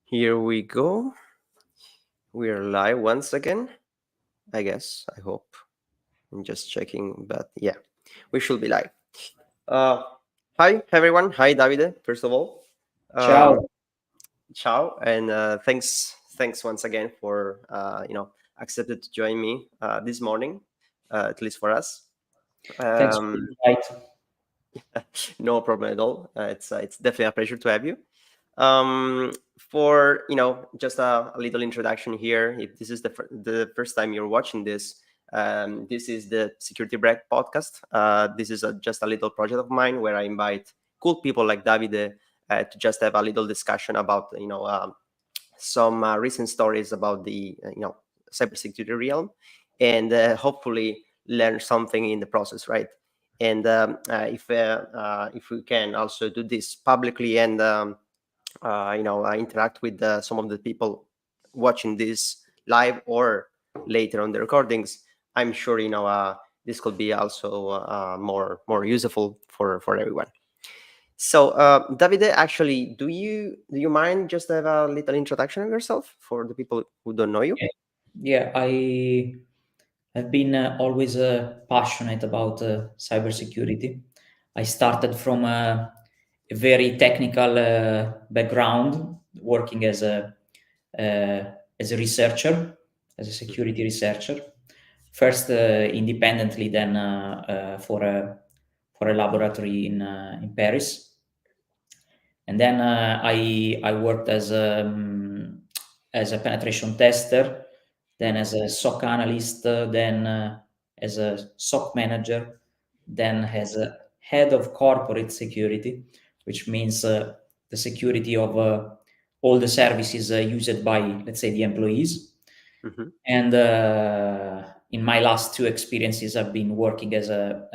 Here we go. We are live once again. I guess. I hope. I'm just checking, but yeah, we should be live. Hi everyone. Hi Davide. First of all, um, Ciao. ciao, and thanks once again for accepted to join me this morning, at least for us. Thanks for the Um, invite. no problem at all. It's definitely a pleasure to have you. For just a little introduction here. If this is the first time you're watching this, this is the Security Break podcast. This is just a little project of mine where I invite cool people like Davide to just have a little discussion about some recent stories about the cybersecurity realm, and hopefully learn something in the process, right? And if we can also do this publicly and interact with some of the people watching this live or later on the recordings, I'm sure this could be also more useful for everyone. So, Davide, actually, do you mind just have a little introduction of yourself for the people who don't know you? Yeah, I have been always passionate about cybersecurity. I started from a very technical background, working as a researcher, as a security researcher. First independently, then for a laboratory in Paris. And then I worked as a penetration tester, then as a SOC analyst, then as a SOC manager, then as a head of corporate security, which means the security of all the services used by, let's say, the employees. Mm-hmm. And in my last two experiences, I've been working as a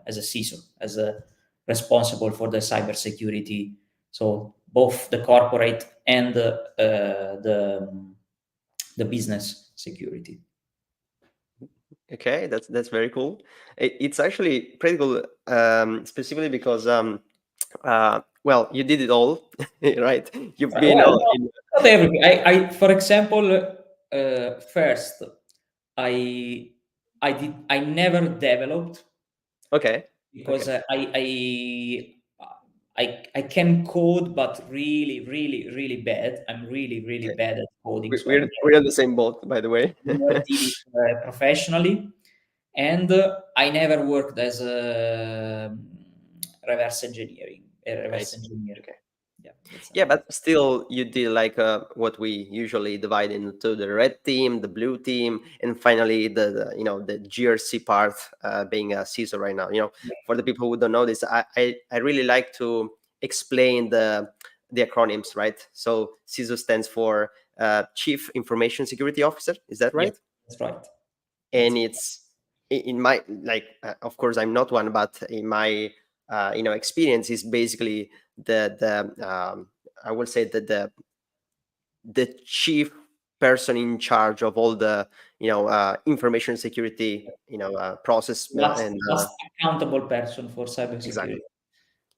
CISO, as a responsible for the cybersecurity. So both the corporate and the business security. Okay, that's very cool. It's actually pretty cool, specifically because well, you did it all, right? You've been Well, all in. not everything. For example, first, I I never developed Okay, because okay, I can code, but really, really, really bad. I'm really, really okay. bad at coding, We- so We're we're on the same boat, by the way. never did it professionally. And I never worked as a reverse engineering, a I reverse see. engineer. Okay. Yeah, that's Yeah, another. but still, you did like what we usually divide into the red team, the blue team, and finally the GRC part, being a CISO right now. For the people who don't know this, I really like to explain the acronyms, right? So CISO stands for Chief Information Security Officer. Is that Yeah, right? that's right. That's And it's in my, like, of course I'm not one, but in my experience is basically the I will say that the chief person in charge of all the information security process, last and last accountable person for exactly, cybersecurity.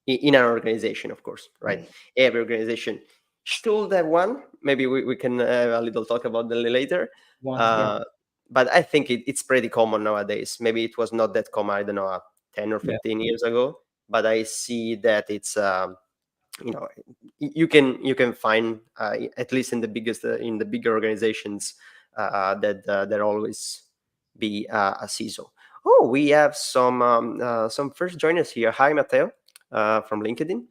in an organization, of course, right? Yeah. Every organization should have one. Maybe we can have a little talk about that later. Want, yeah, uh, but I think it's pretty common nowadays. Maybe it was not that common, I don't know, 10 or yeah, 15 years ago, but I see that it's you know you can find, at least in the biggest in the bigger organizations, that there always be a CISO. Oh, we have some first joiners here. Hi, Matteo, from LinkedIn.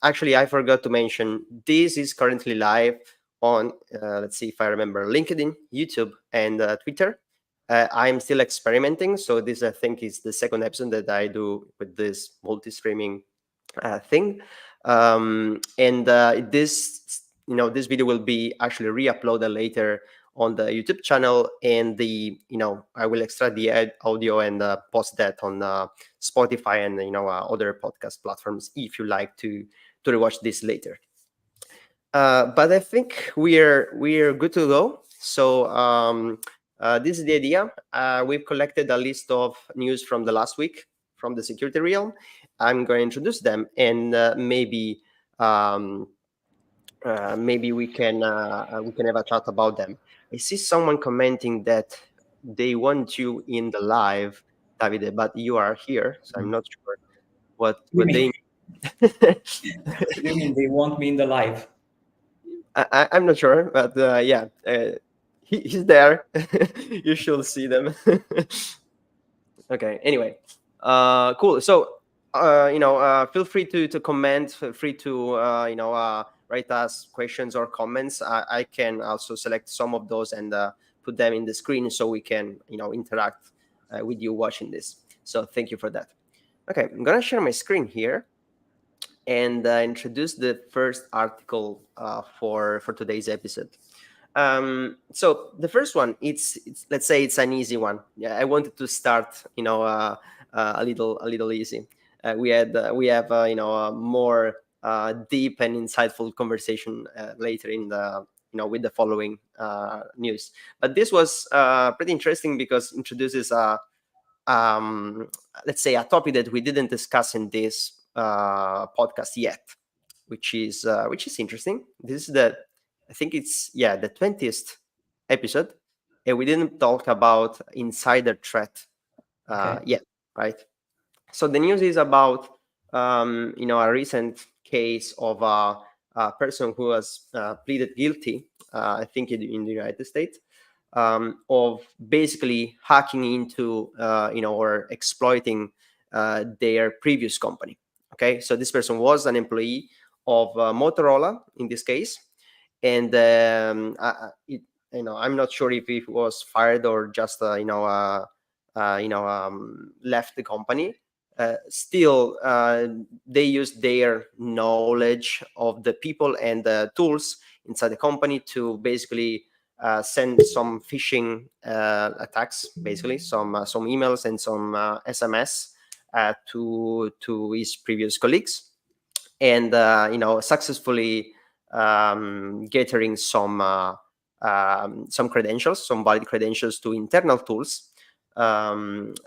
Actually, I forgot to mention this is currently live on, let's see if I remember, LinkedIn, YouTube, and Twitter. I'm still experimenting, so this, I think, is the second episode that I do with this multi-streaming thing. And this video will be actually re-uploaded later on the YouTube channel, and I will extract the audio and post that on Spotify and other podcast platforms if you like to rewatch this later. But I think we're good to go. So this is the idea. We've collected a list of news from the last week from the security realm. I'm going to introduce them, and maybe we can have a chat about them. I see someone commenting that they want you in the live, Davide, but you are here, so I'm not sure what mean, they. what do you mean they want me in the live? I'm not sure, but yeah, he's there. You should see them. Okay. Anyway, cool. So, feel free to comment. Feel free to write us questions or comments. I can also select some of those and put them in the screen so we can interact with you watching this. So thank you for that. Okay, I'm gonna share my screen here and introduce the first article for today's episode. So the first one, it's let's say it's an easy one. Yeah, I wanted to start a little easy. We have a more deep and insightful conversation later in the with the following news. But this was pretty interesting because it introduces um, let's say a topic that we didn't discuss in this podcast yet, which is interesting. This is I think it's, yeah, the 20th episode, and we didn't talk about insider threat Okay. yet, right? So the news is about a recent case of a person who has pleaded guilty, I think in the United States, of basically hacking into or exploiting their previous company. Okay, so this person was an employee of Motorola in this case, and I'm not sure if he was fired or just left the company. Still, they use their knowledge of the people and the tools inside the company to basically send some phishing attacks, basically some emails and some SMS to his previous colleagues, and successfully gathering some credentials, some valid credentials to internal tools,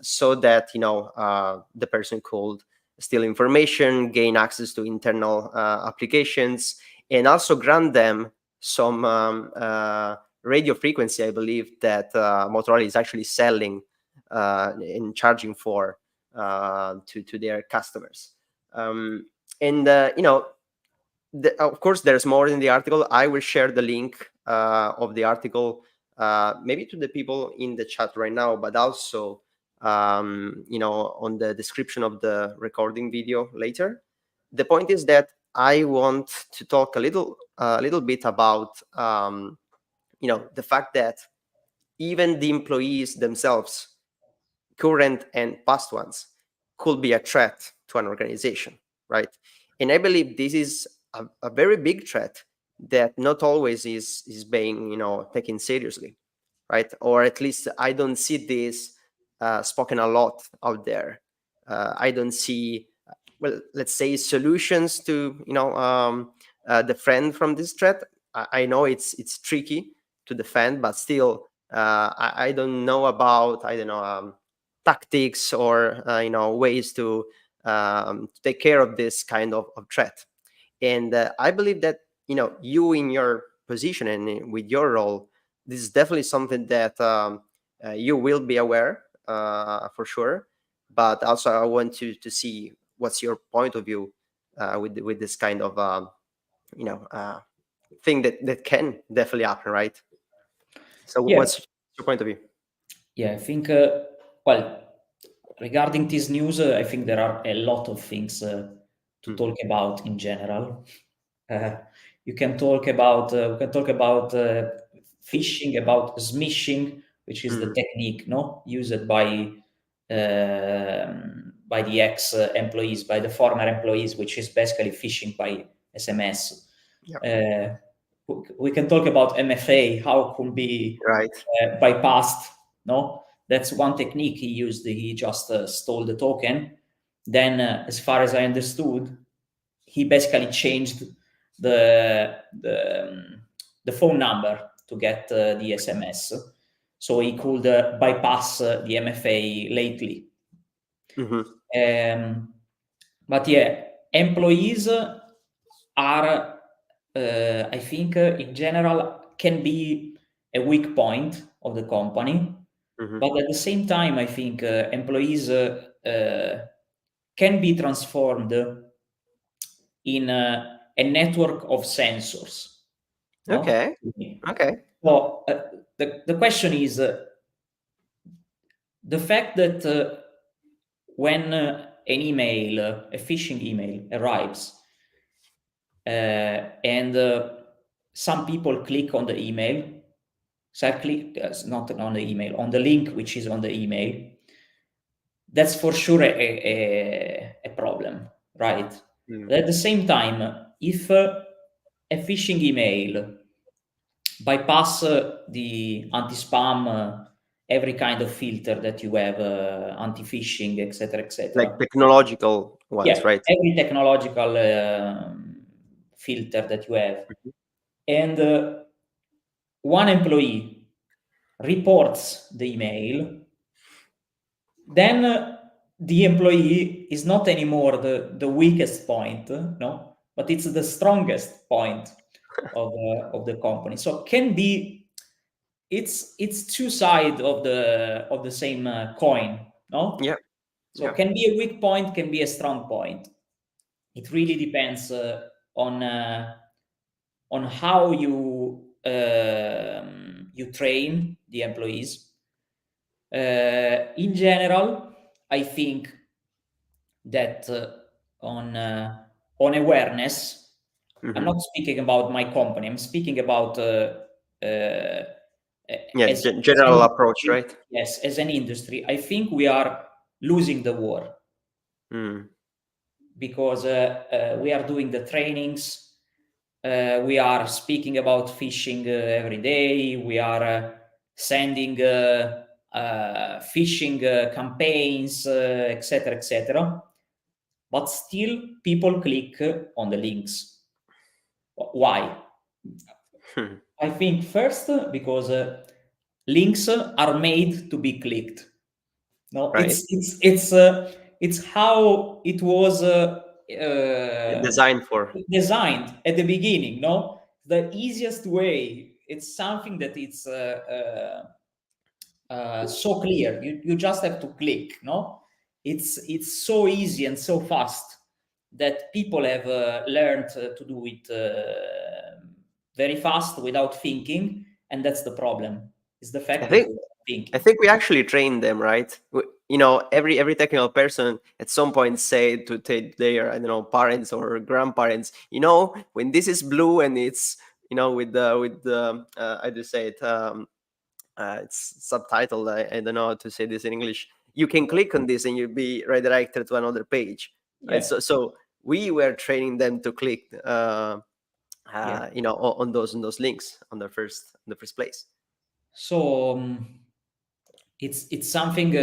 so that the person could steal information, gain access to internal applications, and also grant them some radio frequency, I believe, that Motorola is actually selling and charging for to their customers. And of course, there's more in the article. I will share the link of the article, maybe to the people in the chat right now, but also on the description of the recording video later. The point is that I want to talk a little bit about the fact that even the employees themselves, current and past ones, could be a threat to an organization, right? And I believe this is a very big threat that not always is being taken seriously, right? Or at least I don't see this spoken a lot out there. I don't see, well, let's say, solutions to defend from this threat. I know it's tricky to defend, but still, I don't know about, I don't know, tactics or ways to take care of this kind of threat. And I believe that you in your position and with your role, this is definitely something that you will be aware, for sure. But also I want to see what's your point of view with this kind of you know uh, thing that can definitely happen, right? So Yeah, what's your point of view? yeah. I think well, regarding this news, I think there are a lot of things to Mm, talk about in general. Uh, you can talk about we can talk about phishing, about smishing, which is the mm, technique no used by the ex employees, by the former employees, which is basically phishing by SMS. yeah, Uh, we can talk about MFA, how it could be right. bypassed. No, that's one technique he used. He just stole the token. Then, as far as I understood, he basically changed the the phone number to get the SMS, so he could bypass the MFA lately. Hmm. But yeah, employees are, I think, in general, can be a weak point of the company. Hmm. But at the same time, I think employees can be transformed in a network of sensors. No? Okay. Okay. So the question is the fact that when an email, a phishing email arrives, and some people click on the email, so click not on the email, on the link which is on the email, that's for sure a problem, right? Mm. But at the same time, if a phishing email bypass the anti-spam, every kind of filter that you have, anti-phishing, etc., Like etc. technological Yeah, ones, right? every technological filter that you have, Mhm. and one employee reports the email, then the employee is not anymore the weakest point, no, but it's the strongest point of the company. So can be, it's two sides of the same coin, no? Yeah. So Yeah. can be a weak point, can be a strong point. It really depends on how you train the employees. In general, I think that on awareness, I'm Hmm. not speaking about my company. I'm speaking about Yeah, as an general approach, industry, right? yes, as an industry, I think we are losing the war Mm. because we are doing the trainings, we are speaking about phishing every day, we are sending phishing campaigns, etc., etc. But still, people click on the links. Why? Hmm. I think first because links are made to be clicked. No, Right. it's how it was Designed for. designed at the beginning. No, the easiest way. It's something that it's so clear. You just have to click. No, it's so easy and so fast that people have learned to do it very fast without thinking, and that's the problem. Is the I fact that think we're I thinking. think we actually train them, right? You know, every technical person at some point say to their, I don't know, parents or grandparents, you know, when this is blue and it's, you know, with the I just say it, it's subtitled. I don't know how to say this in English. You can click on this and you'll be redirected to another page, right? Yeah, So we were training them to click, yeah. you know, on those links on the first place. So it's something.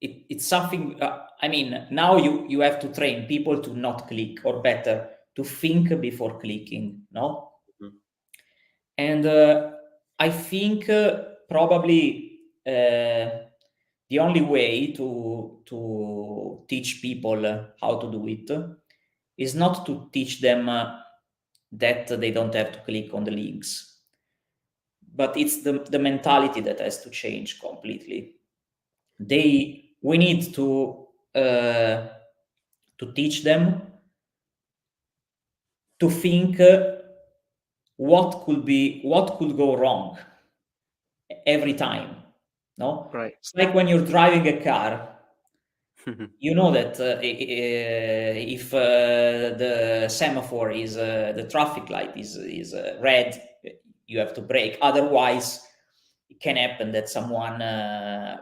It's something. I mean, now you have to train people to not click, or better, to think before clicking. No, Mhm. and I think probably the only way to teach people how to do it is not to teach them that they don't have to click on the links, but it's the mentality that has to change completely. We need to teach them to think what could go wrong every time. No, Right. it's like when you're driving a car. You know that if the semaphore is the traffic light is red, you have to brake. Otherwise, it can happen that someone,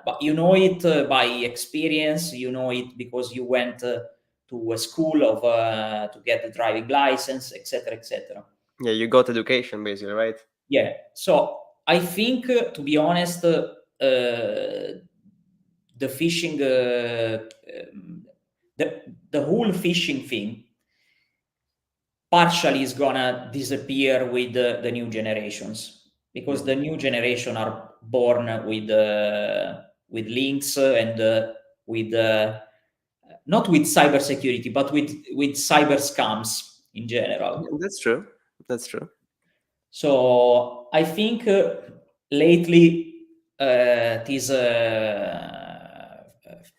but you know it by experience. You know it because you went to a school of to get the driving license, etc., etc. Yeah, you got education basically, right? Yeah. So I think, to be honest, the phishing, the whole phishing thing, partially is gonna disappear with the new generations, because Mm. the new generation are born with links and with not with cybersecurity, but with cyber scams in general. Yeah, that's true. That's true. So I think lately this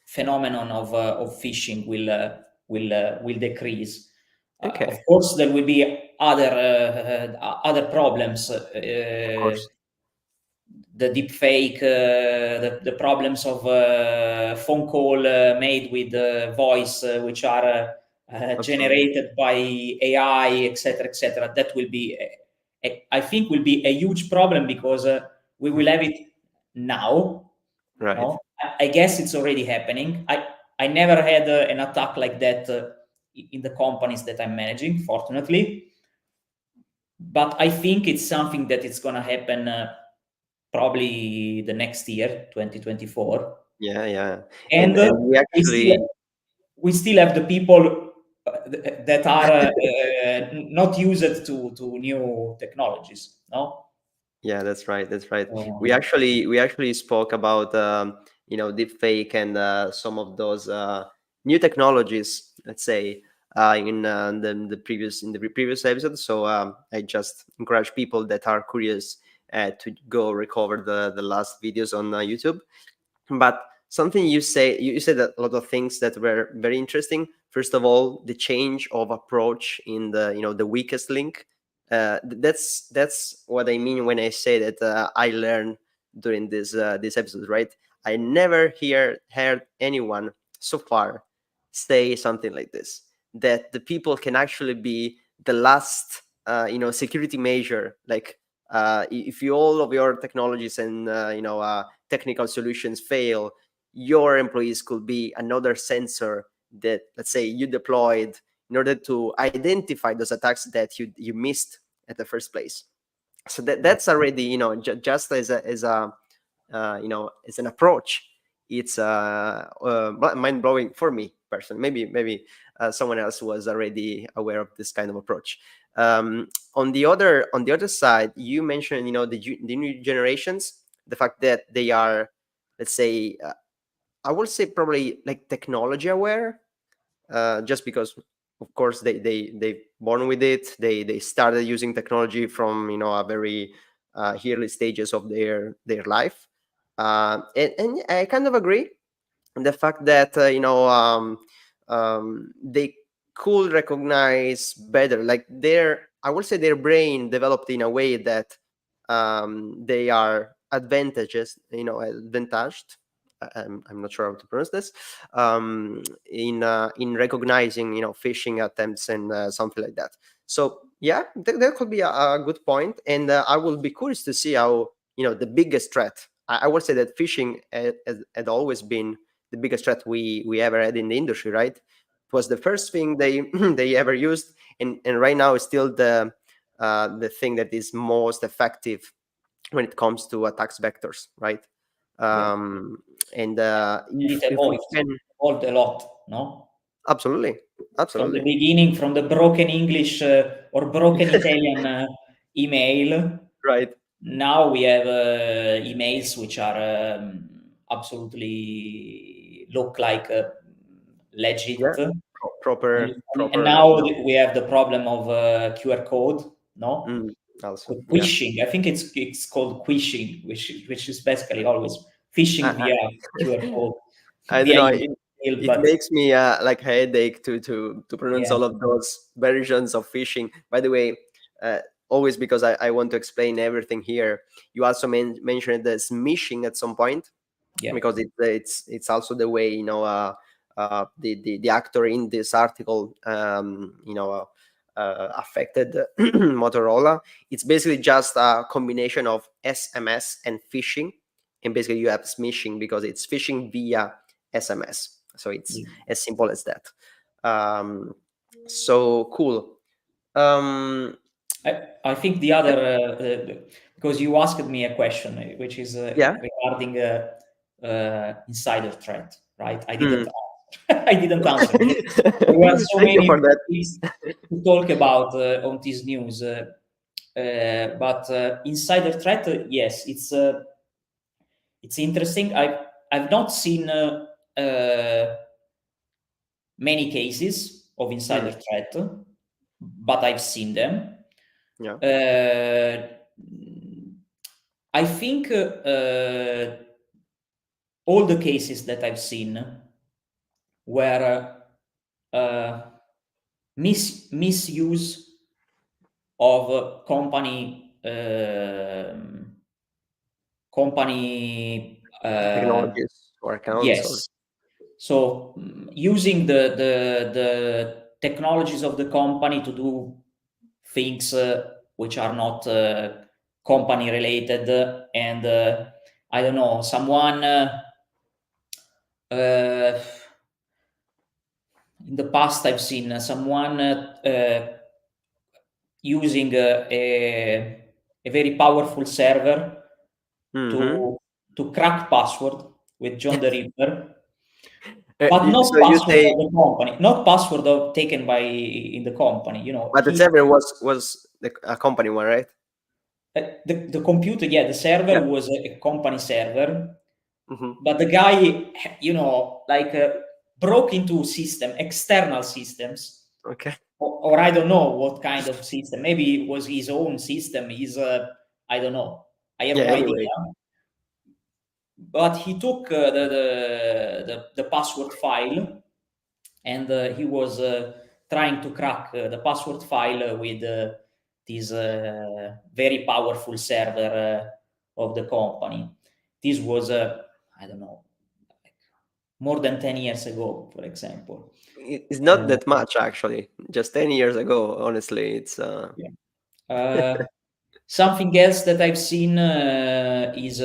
phenomenon of phishing will decrease. Of Okay, course, there will be other problems. of course. The deep fake, the problems of phone call made with voice, which are Absolutely. generated by AI, etc., etc. That will be, I think, will be a huge problem because we will have it now. Right. No, I guess it's already happening. I never had an attack like that in the companies that I'm managing, fortunately, but I think it's something that it's going to happen probably the next year, 2024. Yeah, yeah. And And we we still actually, we still have the people that are not used to new technologies. No. yeah, that's right. That's right. Um, We actually spoke about you know, deep fake and some of those new technologies, let's say, in the previous episode. So I just encourage people that are curious to go recover the last videos on YouTube. But something you said a lot of things that were very interesting. First of all, the change of approach in the, you know, the weakest link. That's what I mean when I say that I learned during this episode, right? I never heard anyone so far say something like this, that the people can actually be the last you know, security measure, like If all of your technologies and technical solutions fail, your employees could be another sensor that, let's say, you deployed in order to identify those attacks that you missed at the first place. So that's already, just as an approach, it's mind blowing for me personally. Maybe someone else was already aware of this kind of approach. On the other side, you mentioned, the new generations, the fact that they are, let's say, I will say probably like technology aware, just because, of course, they born with it. They started using technology from, a very early stages of their life, and I kind of agree. The fact that they could recognize better, like I would say their brain developed in a way that they are advantaged. I'm not sure how to pronounce this, in recognizing, phishing attempts and something like that. So yeah, that could be a good point, and I will be curious to see how, the biggest threat. I would say that phishing had always been the biggest threat we ever had in the industry, right? It was the first thing they they ever used, and right now it's still the thing that is most effective when it comes to attacks vectors, right? Yeah. Um, and And it if we can, evolved a lot, no? absolutely, From the absolutely, beginning, from the broken English or broken Italian email, right? now we have emails which are absolutely look like legit. Yeah, proper, And proper. now we have the problem of QR code, no? Mm, also, yeah. Quishing. I think it's called quishing, which is basically always I, phishing I, via QR code, I don't via know. email. It But makes me like headache to pronounce yeah, all of those versions of phishing. By the way, uh, always because I want to explain everything here. You also mentioned the smishing at some point, yeah, because it's also the way, the actor in this article, affected Motorola. It's basically just a combination of SMS and phishing, and basically you have smishing because it's phishing via SMS. So it's yeah. as simple as that. Um, so cool. Um, I think the other because you asked me a question which is yeah. regarding insider threat, right? I didn't Mm. I didn't answer because there were so Thank you many for that. things to talk about on this news. But insider threat, yes, it's interesting. I've not seen many cases of insider Mm. threat, but I've seen them. Yeah. Uh, I think all the cases that I've seen were misuse of company Technologies or accounts or. yes. So using the technologies of the company to do things which are not company related, and I don't know, someone uh, in the past I've seen someone using a very powerful server Mm-hmm. to crack password with John the Ripper, but not So you password say, of the company, not password taken by in the company. You know, but the server was a company one, right? the computer, yeah, the server Yeah. was a company server, Mm-hmm. but the guy, like broke into external systems, Okay. or I don't know what kind of system. Maybe it was his own system. I don't know. I have Yeah. no idea. Anyway, But he took the password file, and he was trying to crack the password file with this very powerful server of the company. This was, I don't know, like more than 10 years ago, for example. it's not that much actually. Just 10 years ago, honestly, it's. Yeah. Uh, Something else that I've seen is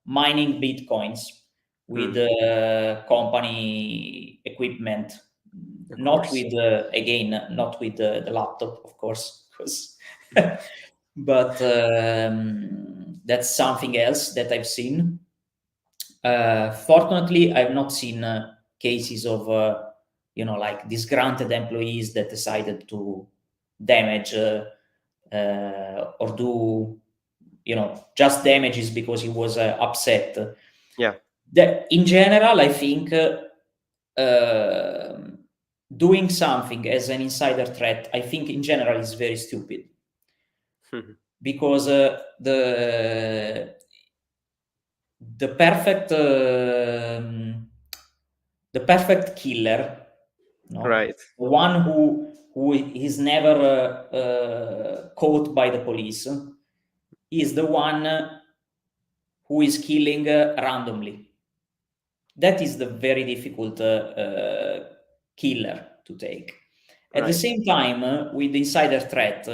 mining bitcoins with company equipment, Of not course. with again, not with the laptop, of course, 'cause but that's something else that I've seen. Fortunately, I've not seen cases of like disgruntled employees that decided to damage or do just damages because he was upset. Yeah. In general, I think doing something as an insider threat, I think in general is very stupid because the perfect the perfect killer, no, Right. the one who is never caught by the police, is the one who is killing randomly. That is the very difficult killer to take. At the Right. same time, with insider threat,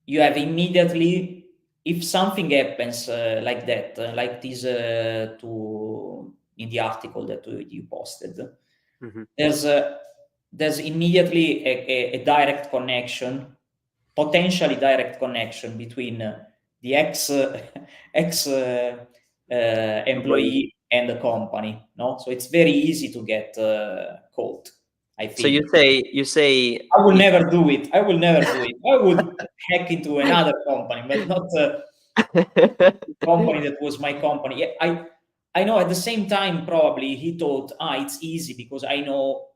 you have immediately, if something happens like that, like this to in the article that you posted, Hmm. there's immediately a direct connection, potentially direct connection between the ex Employee. employee and the company. No, so it's very easy to get caught, I So you think. say you say I will if never do it. I will never do it. I would hack into another company, but not the company that was my company. Yeah, I know. At the same time, probably he thought, it's easy because I know,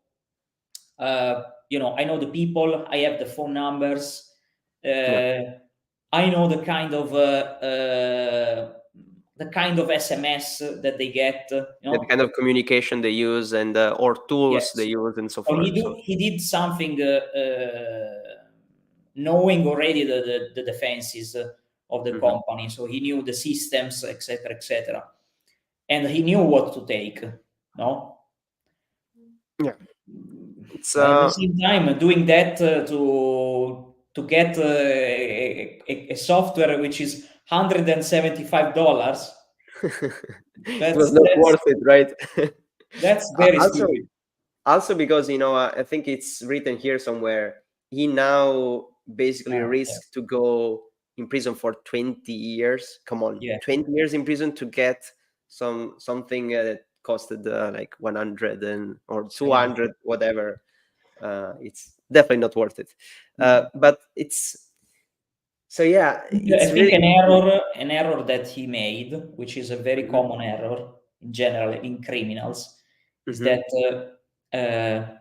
I know the people. I have the phone numbers. yeah, I know the kind of SMS that they get. the kind of communication they use and or tools they Yes. use and so So forth. So he did something knowing already the defenses of the mhm. company. So he knew the systems, etc., etc., and he knew what to take. No, Yeah, it's but at the same time, doing that to get a software which is $175, it was not worth it, right? that's very Also, stupid. because I think it's written here somewhere. He now basically Yeah, risks to go in prison for 20 years. Come on, yeah. 20 years in prison to get something that costed like 100 or Yeah. 200, whatever. It's definitely not worth it. Mm. But it's so yeah, I it's think really an error that he made, which is a very Mhm, common error in general in criminals, is mhm, that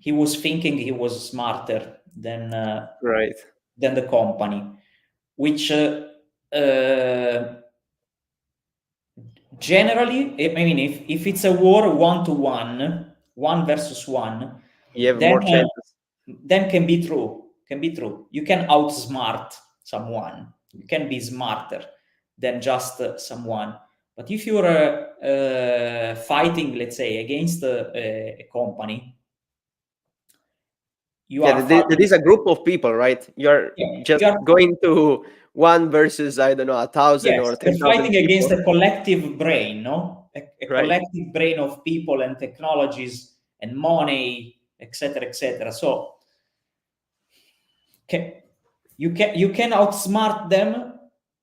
he was thinking he was smarter right. than the company, which generally, I mean, if it's a war 1-to-1, 1 versus 1, You have then more chances. can be true. Can be true. You can outsmart someone. You can be smarter than just someone. But if you're fighting, let's say, against a company, you Yeah, are there fighting. is a group of people, right? You're Yeah, just you are. going to one versus I don't know 1,000 Yes, or you're 10,000 fighting against people, a collective brain, no? A right? collective brain of people and technologies and money, etc., etc. So can, you can outsmart them,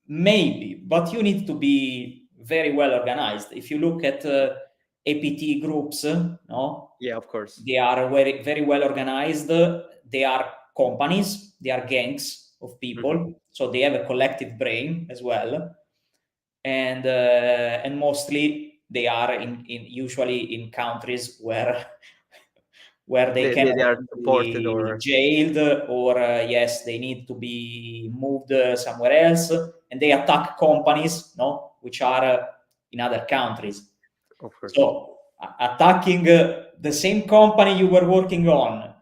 maybe, but you need to be very well organized. If you look at APT groups, no, Yeah, of course. they are very very well organized. They are companies. They are gangs of Mhm. people. So they have a collective brain as well, and mostly they are in usually in countries where where they They cannot are supported be or jailed, or yes, they need to be moved somewhere else, and they attack companies, no, which are in other countries. of course. So attacking the same company you were working on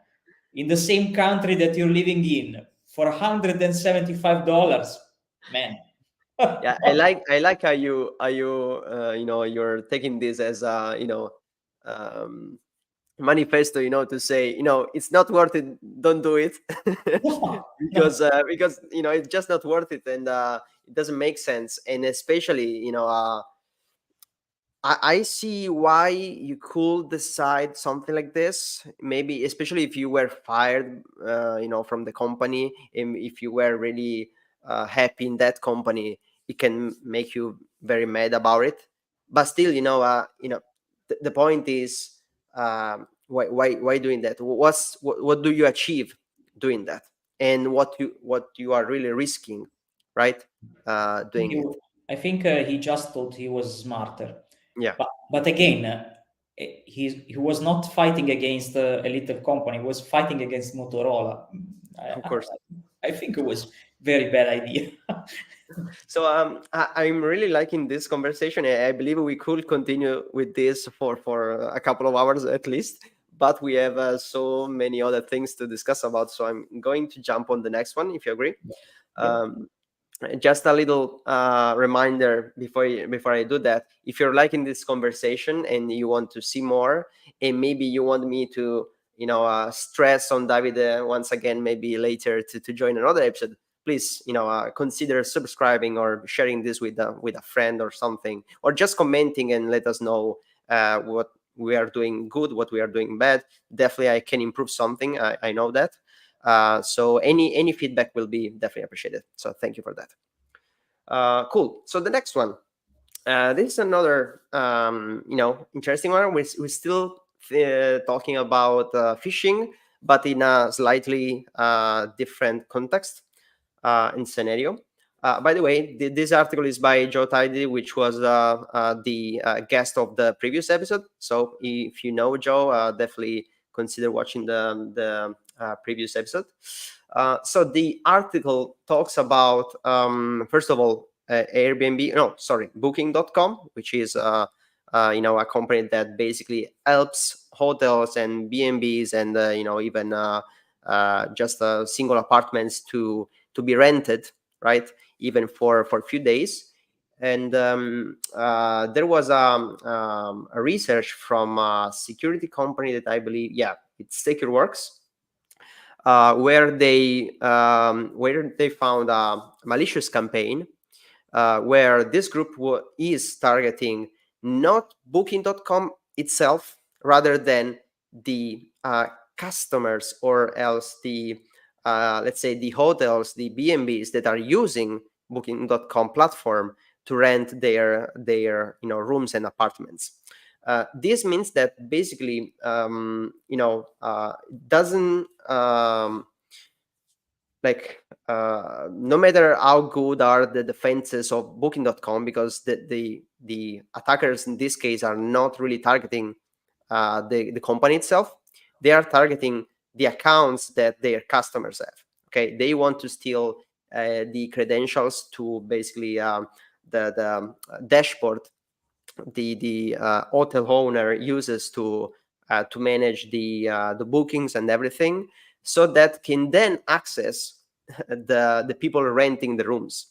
in the same country that you're living in for $175, man. Yeah, I like how you you're taking this as um manifesto, to say, it's not worth it, don't do it. No, Because it's just not worth it, and it doesn't make sense. And especially, I see why you could decide something like this. Maybe, especially if you were fired, from the company, and if you were really happy in that company, it can make you very mad about it. But still, the point is, why doing that? What do you achieve doing that, and what you are really risking, right? Doing it. I think he just thought he was smarter. Yeah, But again, he was not fighting against a little company. He was fighting against Motorola. of course. I think it was very bad idea. So I'm really liking this conversation. I believe we could continue with this for a couple of hours at least, but we have so many other things to discuss about. So I'm going to jump on the next one, if you agree. Yeah. Um, just a little reminder before I do that. If you're liking this conversation and you want to see more, and maybe you want me to stress on David once again, maybe later to join another episode, please consider subscribing or sharing this with a friend or something, or just commenting and let us know what we are doing good, what we are doing bad. Definitely I can improve something, I know that. So any feedback will be definitely appreciated. So thank you for that. Cool. So the next one, this is another interesting one. We're still talking about phishing, but in a slightly different context and scenario. By the way, this article is by Joe Tidy, which was the guest of the previous episode. So if you know Joe, definitely consider watching the previous episode. So the article talks about, first of all, Airbnb, no, sorry, Booking.com, which is a company that basically helps hotels and B&Bs and even just single apartments to be rented, right? Even for a few days. And there was a research from a security company that I believe, yeah, it's SecureWorks, where they found a malicious campaign where this group is targeting not Booking.com itself, rather than the customers, or else the let's say the hotels, the B&Bs that are using Booking.com platform to rent their rooms and apartments. This means that basically doesn't no matter how good are the defenses of Booking.com, because the attackers in this case are not really targeting the company itself. They are targeting the accounts that their customers have. Okay, they want to steal the credentials to basically the dashboard the hotel owner uses to manage the bookings and everything, so that can then access the people renting the rooms.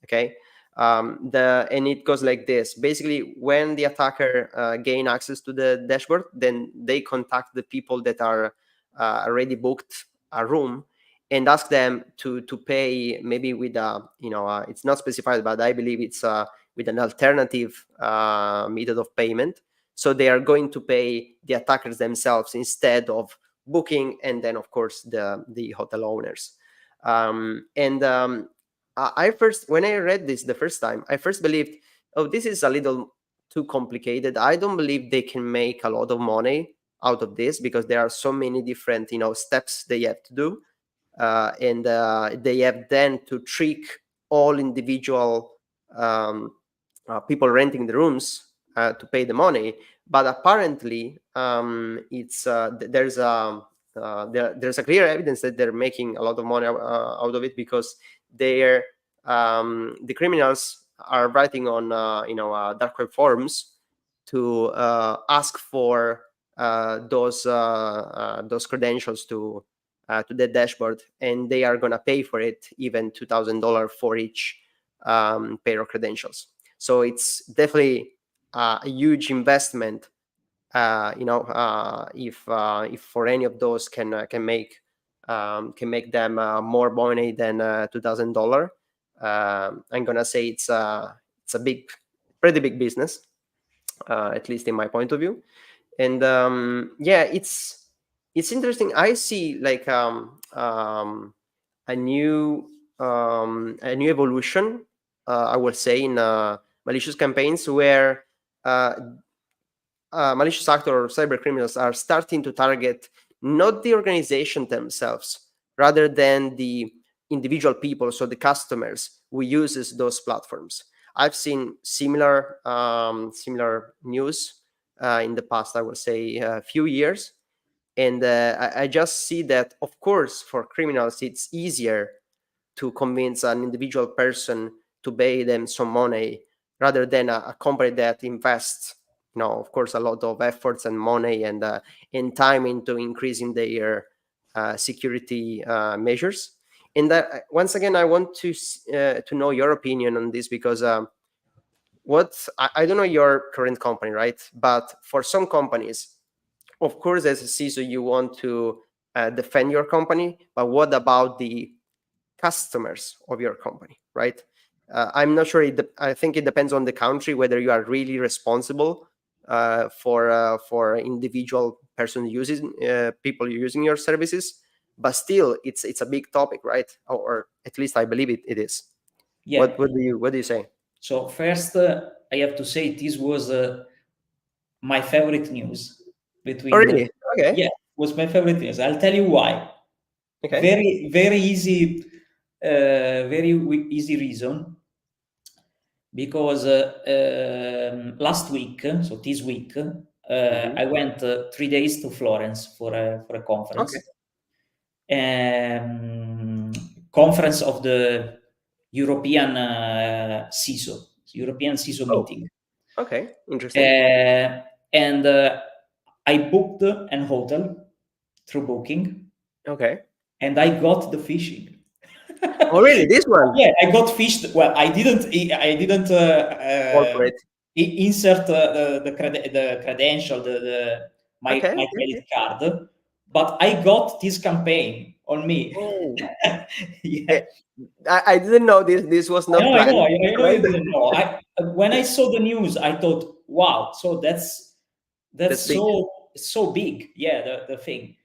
Okay, and it goes like this. Basically, when the attacker gain access to the dashboard, then they contact the people that are already booked a room, and ask them to pay, maybe with it's not specified, but I believe it's with an alternative method of payment. So they are going to pay the attackers themselves instead of Booking, and then of course the hotel owners. And I first, when I read this the first time, I first believed, oh, this is a little too complicated. I don't believe they can make a lot of money out of this, because there are so many different steps they have to do, and they have then to trick all individual people renting the rooms to pay the money. But apparently, it's there's a clear evidence that they're making a lot of money out of it, because they're the criminals are writing on dark web forums to ask for those credentials to the dashboard, and they are gonna pay for it, even $2,000 for each pair of credentials. So it's definitely a huge investment if for any of those can make them more money than $2,000, I'm gonna say it's a pretty big business, at least in my point of view. And yeah, it's interesting. I see like a new evolution, I would say, in malicious campaigns where uh, malicious actors or cyber criminals are starting to target not the organization themselves, rather than the individual people, so the customers who uses those platforms. I've seen similar news in the past, I would say, a few years, and I just see that, of course, for criminals, it's easier to convince an individual person to pay them some money rather than a company that invests, of course, a lot of efforts and money and time into increasing their security measures. And once again, I want to know your opinion on this, because I don't know your current company, right? But for some companies, of course, as a CISO, you want to defend your company, but what about the customers of your company, right? I'm not sure. I think it depends on the country whether you are really responsible for individual person using people using your services. But still, it's a big topic, right? Or at least I believe it is. Yeah. What do you say? So first, I have to say this was my favorite news Oh, between. really? Okay. Yeah, was my favorite news. I'll tell you why. Okay. Very easy, easy reason. Because last week, so this week, Hmm. I went 3 days to Florence for a Okay. conference, conference of the European European CISO Oh, meeting, okay. Interesting. and I booked an hotel through Booking, Okay. and I got the phishing. Oh, really? This one? Yeah, I got phished. Well, I didn't Corporate. insert the credential, the my Okay. my Okay. credit Okay. card, but I got this campaign on me. Oh. Yeah, Eh, I didn't know this was I not know, I know, planned, I know right? you didn't know. When I saw the news, I thought, wow, so that's That's big. so big. Yeah, the thing.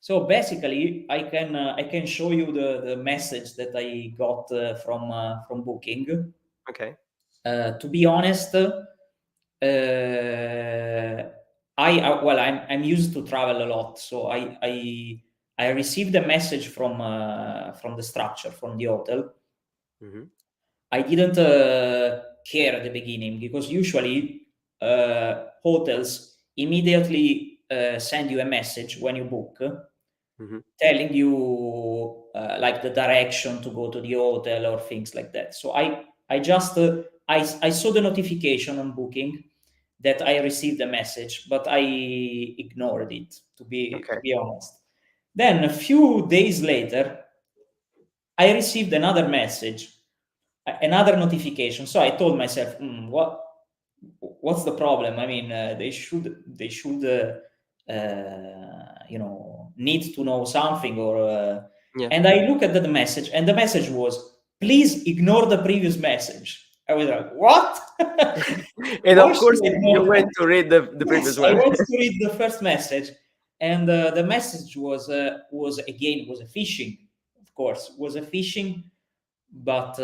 So basically, I can show you the message that I got from Booking. Okay. To be honest, well, I'm used to travel a lot, so I received a message from the structure, from the hotel. Hmm. I didn't care at the beginning, because usually hotels immediately send you a message when you book, Hmm. telling you like the direction to go to the hotel or things like that. So I just I saw the notification on Booking that I received a message, but I ignored it, to be Okay. to be honest. Then a few days later, I received another message, another notification. So I told myself, what's the problem? I mean, they should need to know something, or Yeah. and I look at the message, and the message was, please ignore the previous message. I was like, what? And Why of should course, I you ignore that? went to read the previous Yes, I one. went to read the first message, and the message was again, was a phishing. Of course, was a phishing, but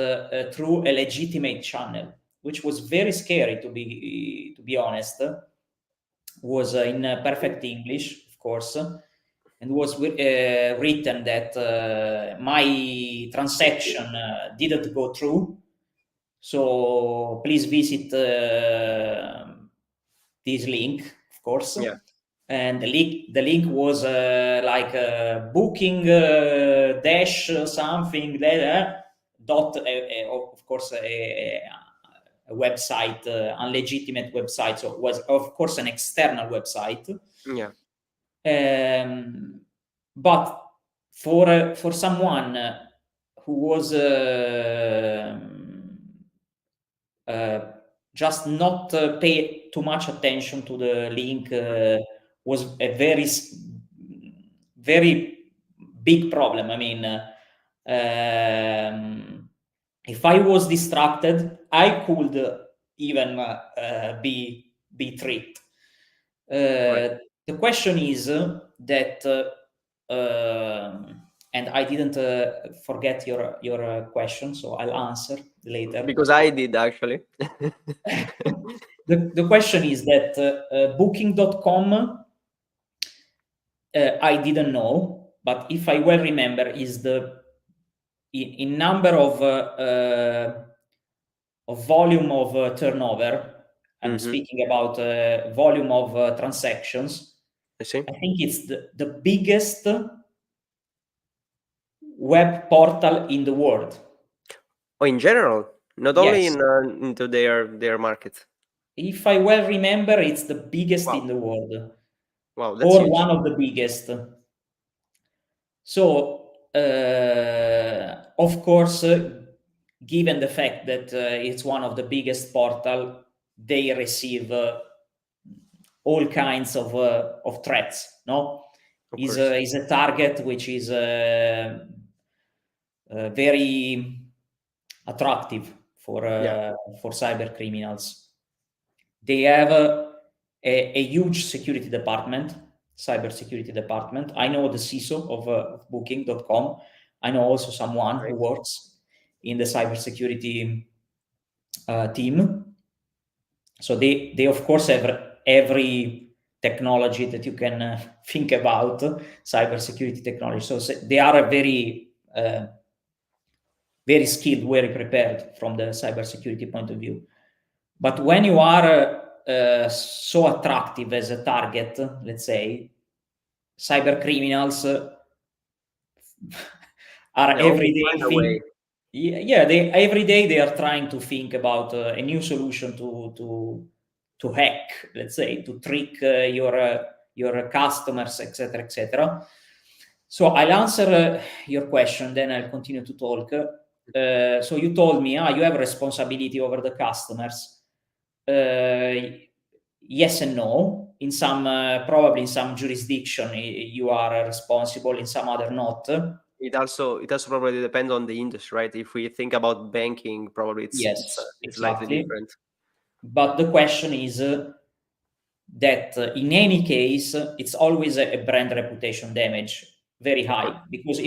through a legitimate channel, which was very scary, to be honest. Was in perfect English, of course, and was written that my transaction didn't go through. So please visit this link, of course. Yeah. And the link was like booking dash something there, dot of course a website, unlegitimate website. So it was, of course, an external website. Yeah. um, but for someone who was just not pay too much attention to the link was a very big problem. I mean, if I was distracted, I could even be tricked. Right. The question is that, and I didn't forget your question, so I'll answer later. Because I did actually. The question is that Booking.com, I didn't know, but if I well remember, is the in number of volume of turnover. I'm speaking about volume of transactions. I see. I think it's the biggest web portal in the world. Oh, in general, not only Yes. in into their market. If I well remember, it's the biggest Wow. in the world, Wow, that's or huge. one of the biggest. So, of course, given the fact that it's one of the biggest portal, they receive all kinds of threats. No, Of is course. a target which is very attractive Yeah. for cyber criminals. They have a huge security department, cyber security department. I know the CISO of Booking.com. I know also someone who Nice. works in the cybersecurity team. So they of course have every technology that you can think about, cybersecurity technology. So they are a very skilled, very prepared from the cybersecurity point of view. But when you are so attractive as a target, let's say, cyber criminals are They every always day find a way. yeah, they every day they are trying to think about a new solution to hack, let's say, to trick your customers, etc., etc. So I'll answer your question, then I'll continue to talk. So you told me, you have responsibility over the customers. Yes and no. In some, probably in some jurisdiction, you are responsible. In some other, not. It also probably depends on the industry, right? If we think about banking, probably Yes, it's slightly exactly. different. But the question is that in any case, it's always a brand reputation damage, very Of high. course. Because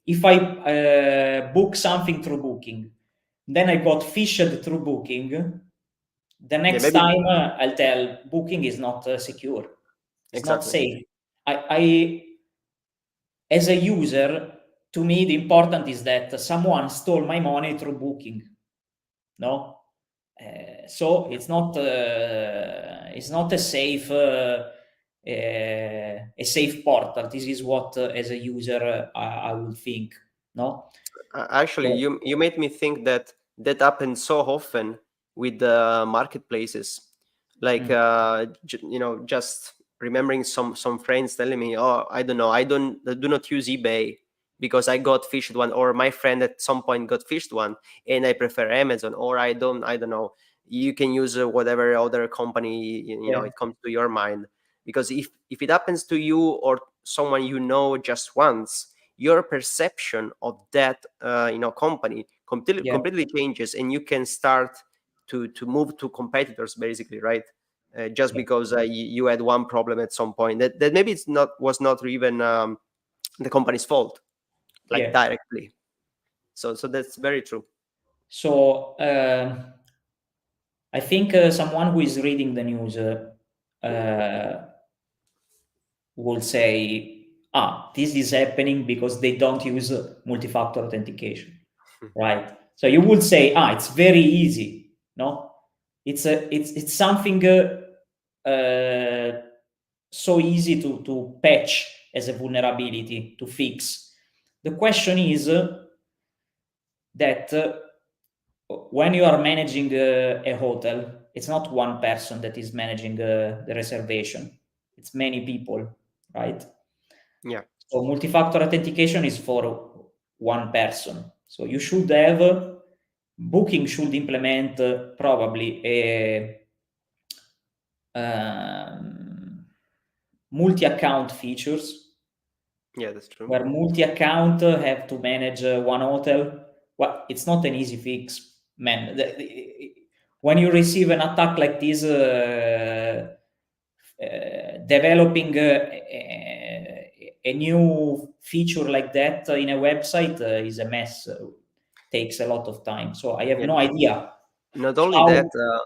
if I book something through Booking, then I got phished through Booking, the Yeah, next maybe time I'll tell Booking is not secure, it's not exactly. safe. I as a user, to me the important is that someone stole my money through Booking. No, so Yeah. it's not a safe portal. This is what as a user I would think. No. Actually, So, you made me think that that happens so often with the marketplaces. Like just remembering some friends telling me, "Oh, I don't know, I do not use eBay because I got fished one, or my friend at some point got fished one, and I prefer Amazon, or I don't know. You can use whatever other company yeah, it comes to your mind, because if it happens to you or someone you know just once, your perception of that company yeah, completely changes, and you can start to move to competitors basically, right? Just yeah, because you had one problem at some point that maybe it's not was not even the company's fault, like yeah. directly. So that's very true. So I think someone who is reading the news uh, will say, this is happening because they don't use multi-factor authentication, right? So you would say, it's very easy. No, it's something so easy to patch as a vulnerability to fix. The question is that when you are managing a hotel, it's not one person that is managing the reservation. It's many people, right? Yeah. So multi-factor authentication is for one person. So you should have Booking should implement probably a multi-account features, Yeah, that's true. where multi-account have to manage one hotel. Well, it's not an easy fix, man. When you receive an attack like this, developing a new feature like that in a website is a mess. Takes a lot of time. So I have Yeah. no idea Not only that, how.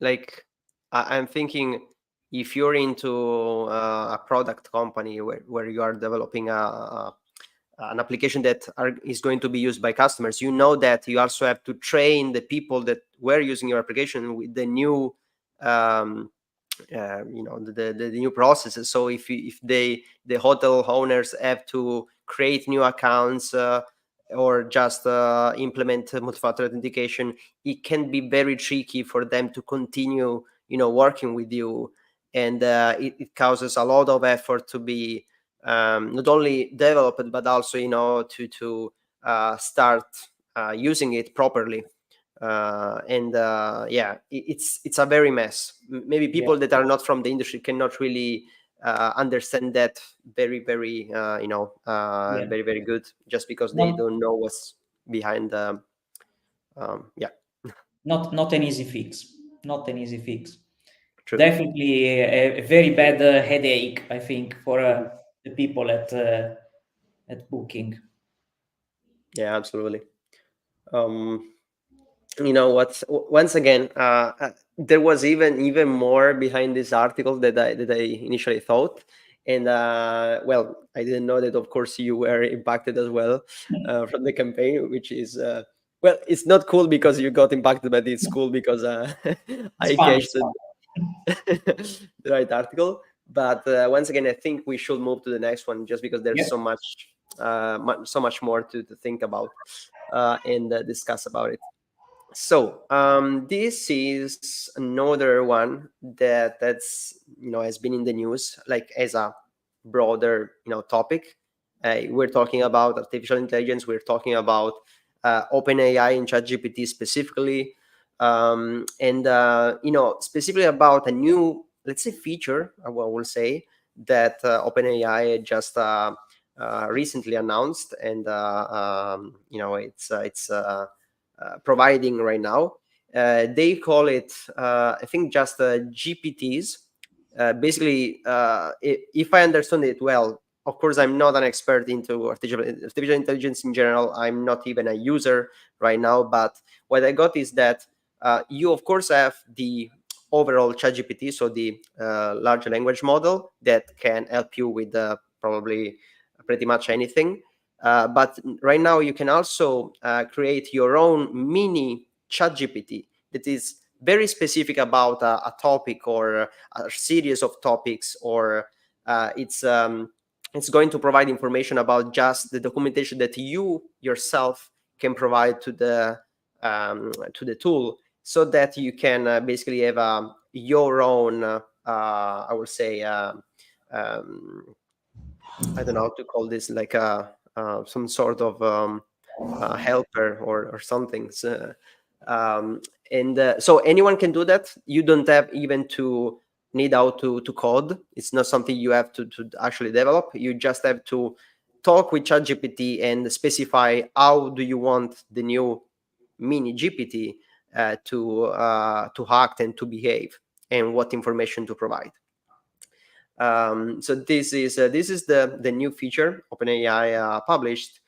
like I'm thinking, if you're into a product company where you are developing an application that is going to be used by customers, you know that you also have to train the people that were using your application with the new um, the new processes. So if the hotel owners have to create new accounts, or just implement multi-factor authentication, it can be very tricky for them to continue working with you. And it causes a lot of effort to be not only developed, but also to start using it properly. And yeah, it's a very mess. Maybe Yeah, people that are not from the industry cannot really understand that very yeah. very very good, just because they Not don't know what's behind the yeah. not an easy fix. Not an easy fix. True. Definitely a very bad headache, I think, for Mhm. the people at Booking. Yeah, absolutely. um you know what, once again, there was even more behind this article that I initially thought. And well, I didn't know that of course you were impacted as well from the campaign, which is well, it's not cool because you got impacted, but it's cool because It's I fun. catch It's the fun. the right article. But once again, I think we should move to the next one, just because there's Yeah. so much more to think about and discuss about it. So this is another one that's has been in the news, like as a broader topic. We're talking about artificial intelligence. We're talking about OpenAI and ChatGPT specifically, and specifically about a new, let's say, feature. I will say that OpenAI just recently announced, and providing right now. They call it, I think, just GPTs. Basically, if I understand it well, of course, I'm not an expert into artificial intelligence in general. I'm not even a user right now. But what I got is that you, of course, have the overall ChatGPT, so the large language model that can help you with probably pretty much anything. But right now, you can also create your own mini chat GPT that is very specific about a topic, or a series of topics, or it's going to provide information about just the documentation that you yourself can provide to the tool, so that you can basically have your own, I would say, um, I don't know how to call this, like some sort of helper, or something. So, um, and so anyone can do that. You don't have even to need how to code. It's not something you have to actually develop. You just have to talk with ChatGPT and specify how do you want the new mini GPT to act and to behave, and what information to provide. So this is the new feature OpenAI published.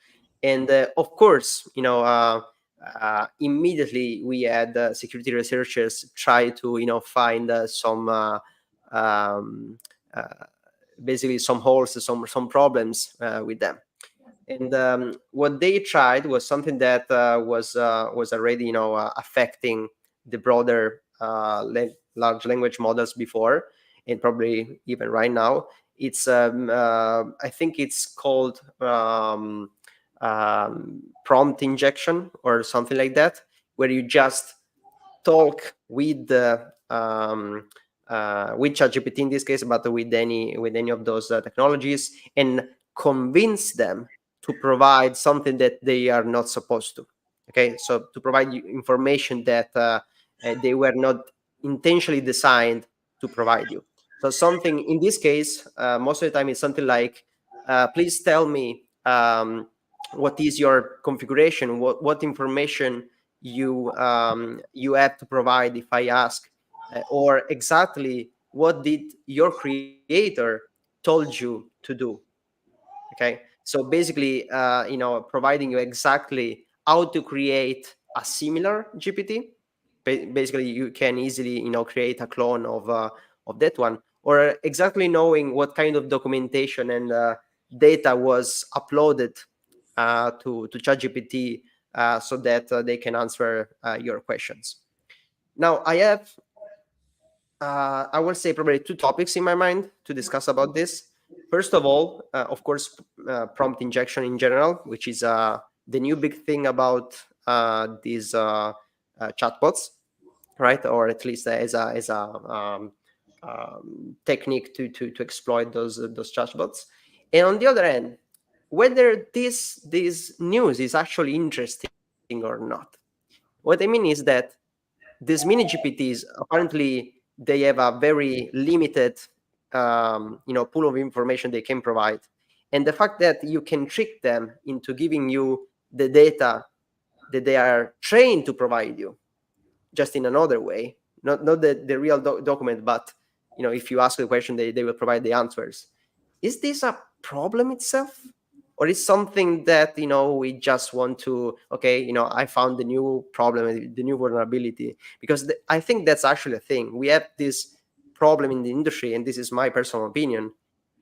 And of course, immediately we had security researchers try to find some um, uh, basically some holes, some problems with them. And what they tried was something that was already affecting the broader large language models before, and probably even right now. It's I think it's called prompt injection or something like that, where you just talk with ChatGPT in this case, but with any of those technologies, and convince them to provide something that they are not supposed to. Okay, so to provide you information that they were not intentionally designed to provide you. So something in this case, most of the time, it's something like, please tell me what is your configuration, what information you have to provide if I ask, or exactly what did your creator told you to do. Okay, so basically providing you exactly how to create a similar GPT. Basically you can easily create a clone of that one, or exactly knowing what kind of documentation and data was uploaded to ChatGPT, so that they can answer your questions. Now I have I will say probably two topics in my mind to discuss about this. First of all, of course, prompt injection in general, which is the new big thing about these chatbots, right? Or at least technique to exploit those chatbots. And on the other hand, whether this news is actually interesting or not. What I mean is that these mini GPTs apparently they have a very limited pool of information they can provide, and the fact that you can trick them into giving you the data that they are trained to provide you, just in another way, not the real document, but if you ask the question, they will provide the answers. Is this a problem itself, or is something that we just want to, okay, I found the new problem, the new vulnerability? Because I think that's actually a thing. We have this problem in the industry, and this is my personal opinion,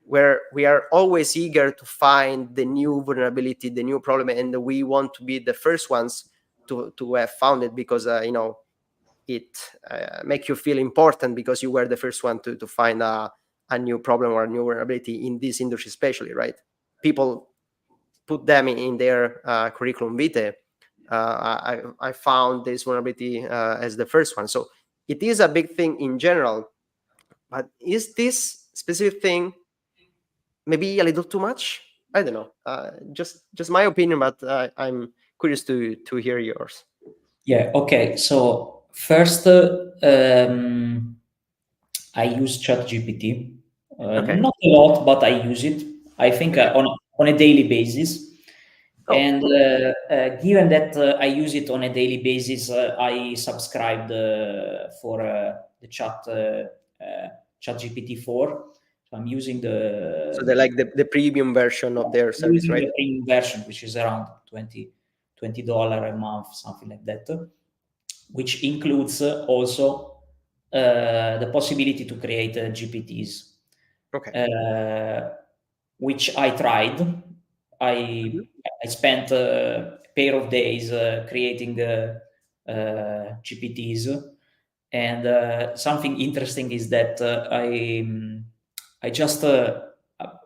where we are always eager to find the new vulnerability, the new problem, and we want to be the first ones to have found it, because it make you feel important because you were the first one to find a new problem or a new vulnerability in this industry, especially, right? People put them in their curriculum vitae. I found this vulnerability as the first one. So it is a big thing in general, but is this specific thing maybe a little too much? I don't know. Just my opinion, but I'm curious to hear yours. Yeah. Okay. So first, I use ChatGPT. Okay. Not a lot, but I use it. I think Okay. on a daily basis. Oh, And cool. given that I use it on a daily basis, I subscribed for the ChatGPT 4. So I'm using So they like the premium version of their service, using right? the premium version, which is around $20 a month, something like that, which includes also the possibility to create GPTs, Okay. which I tried. I Mhm. I spent a pair of days creating GPTs, and something interesting is that I just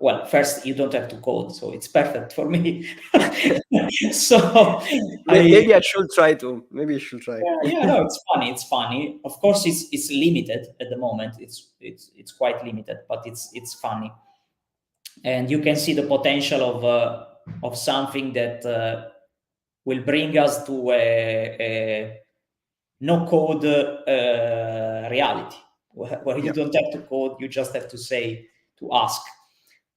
well, first you don't have to code, so it's perfect for me. So I Maybe I should try to. Maybe I should try. yeah, no, it's funny. It's funny. Of course, it's limited at the moment. It's quite limited, but it's funny, and you can see the potential of something that will bring us to a no code reality, where you Yeah. don't have to code, you just have to say to ask.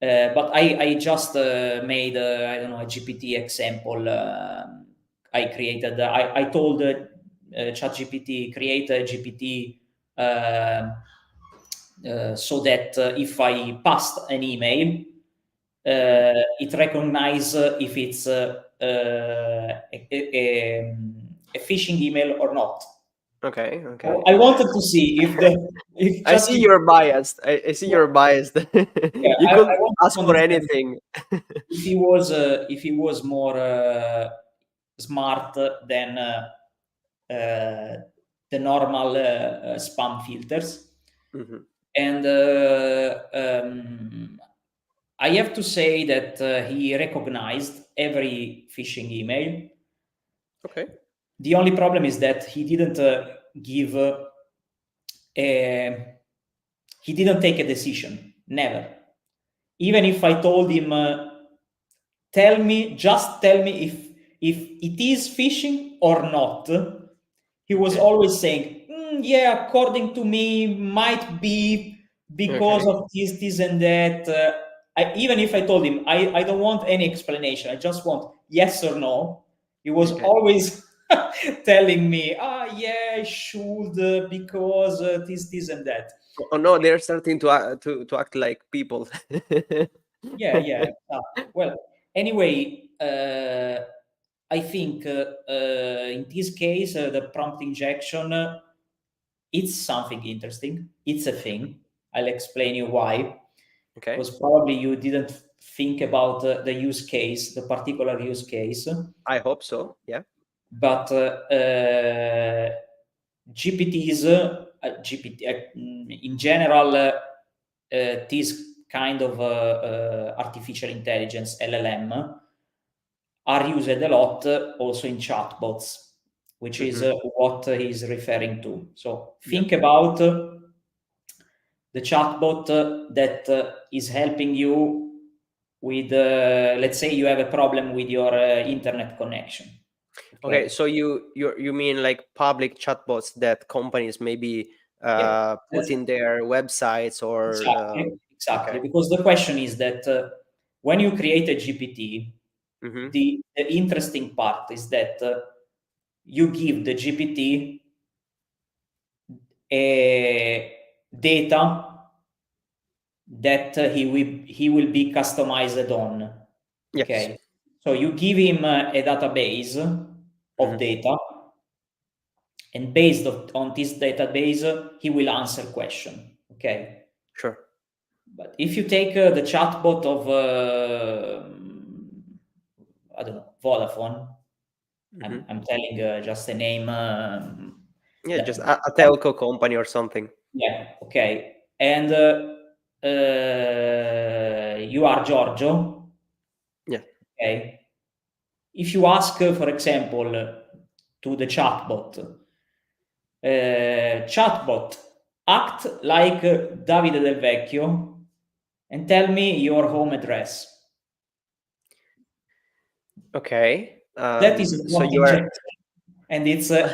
But I just made I don't know, a GPT example. I created. I told ChatGPT create a GPT so that if I passed an email, Mhm. it recognizes if it's a phishing email or not. Okay. So Okay. I wanted to see if I see ChatGPT. you're biased. I see you're biased. Yeah, You I could wanted ask to for understand anything. if he was more smart than the normal spam filters. Mhm. And I have to say that he recognized every phishing email. Okay. The only problem is that he didn't give a he didn't take a decision. Never. Even if I told him, just tell me if it is phishing or not, he was Okay. always saying, yeah, according to me, might be because Okay. of this and that. Even if I told him, I don't want any explanation, I just want yes or no, he was Okay. always telling me, yeah, I should, because this and that. Oh no, they're starting to act like people. Yeah. Well, anyway, I think in this case, the prompt injection, it's something interesting. It's a thing. I'll explain you why. Okay. Because probably you didn't think about the use case, the particular use case. I hope so. Yeah. But GPTs, GPT, in general, this kind of artificial intelligence, LLM, are used a lot also in chatbots, which is what he's referring to. So Yeah. think about the chatbot that is helping you with, let's say you have a problem with your internet connection. Okay. Okay. So you mean like public chatbots that companies maybe Yeah. put in their websites or Exactly. okay. Because the question is that when you create a GPT, Mm-hmm. the interesting part is that you give the GPT a data that he will be customized on. Yes. Okay, so you give him a database of Mm-hmm. data, and based on this database, he will answer question. Okay, Sure. but if you take the chatbot of I don't know, Vodafone, Mm-hmm. I'm telling just a name. Yeah, just that, a telco company or something. yeah, okay, and you are Giorgio. Yeah. Okay, if you ask, for example, to the chatbot, act like Davide Del Vecchio and tell me your home address. Okay. That is a So prompt you are injection, and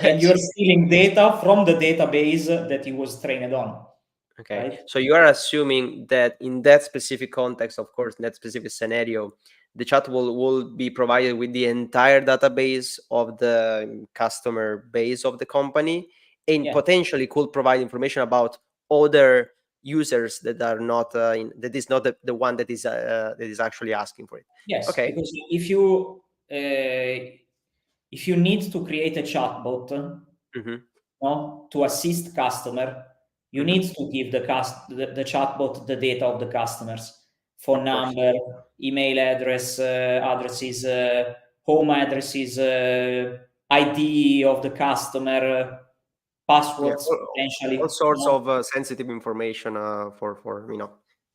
and you're stealing data from the database that he was trained on, okay. right? So you are assuming that in that specific context, of course, in that specific scenario, the chat will be provided with the entire database of the customer base of the company and Yeah. potentially could provide information about other users that are not that is not the one that is actually asking for it. Yes, Okay. because if you need to create a chatbot, Mm-hmm. no, to assist customer, you Mm-hmm. need to give the chatbot the data of the customers, phone Of course. number, email address, addresses, home addresses, ID of the customer, Yeah, passwords all potentially. sorts No? of sensitive information for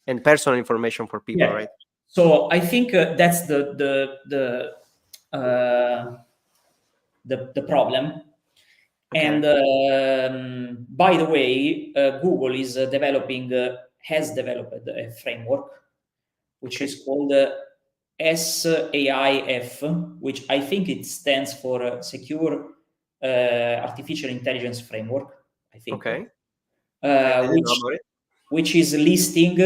and personal information for people, Yeah. right? So I think that's uh, the problem. And Okay. by the way, Google is has developed a framework which Okay. is called SAIF, which I think it stands for Secure Artificial Intelligence Framework, I think, Okay. I didn't know about it. which is listing.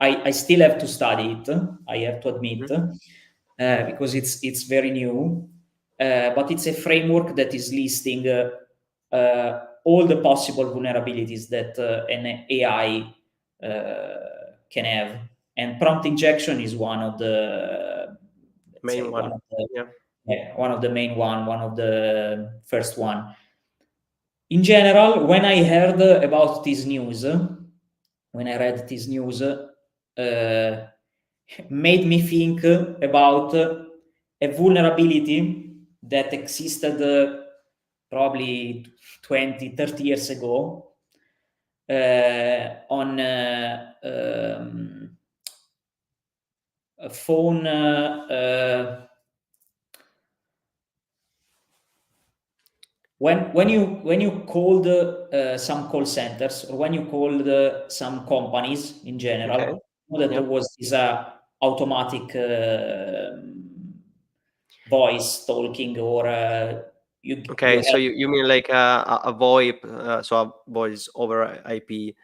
I still have to study it, I have to admit, Mhm. because it's very new. But it's a framework that is listing all the possible vulnerabilities that an AI can have, and prompt injection is one of the, let's Main say, one. Yeah. one of the main one of the first one. In general, when I heard about this news, when I read this news, made me think about a vulnerability that existed probably 20, 30 years ago on a phone. When you called some call centers, or when you called some companies in Okay. general, you know that Yeah. there was this automatic voice talking, or you Okay, so have, you mean like a VoIP, so a voice over IP,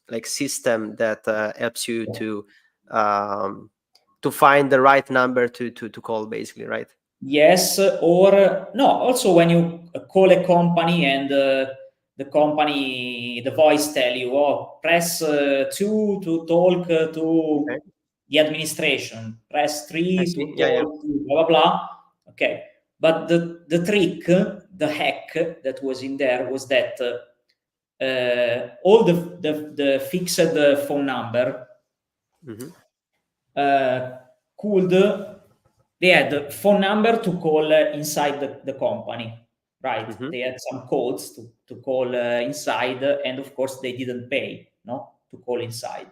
like system that helps you um, to find the right number to call, basically, right? yes, or no, also when you call a company and the voice tell you, oh, press 2 to talk to Okay, the administration, press I 3 to see. Yeah, yeah. talk to blah blah blah. Okay, but the trick, the hack that was in there was that all the fixed phone number Mm-hmm. uh, could they had a phone number to call inside the company, right? Mm-hmm. They had some codes to call inside, and of course they didn't pay, no, to call inside.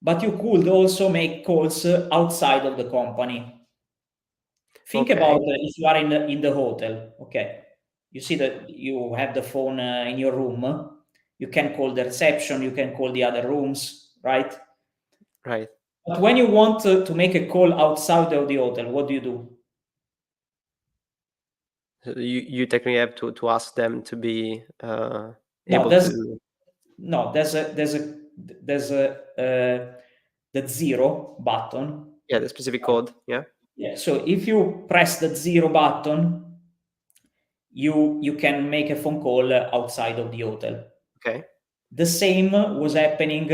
But you could also make calls outside of the company. Think about Okay, if you are in the hotel, okay? You see that you have the phone in your room. You can call the reception, you can call the other rooms, right? right. But when you want to make a call outside of the hotel, what do you do? So you technically have to ask them to be No, able to. there's a the zero button. Yeah, the specific code. Yeah. Yeah. So if you press the zero button, you can make a phone call outside of the hotel. Okay. The same was happening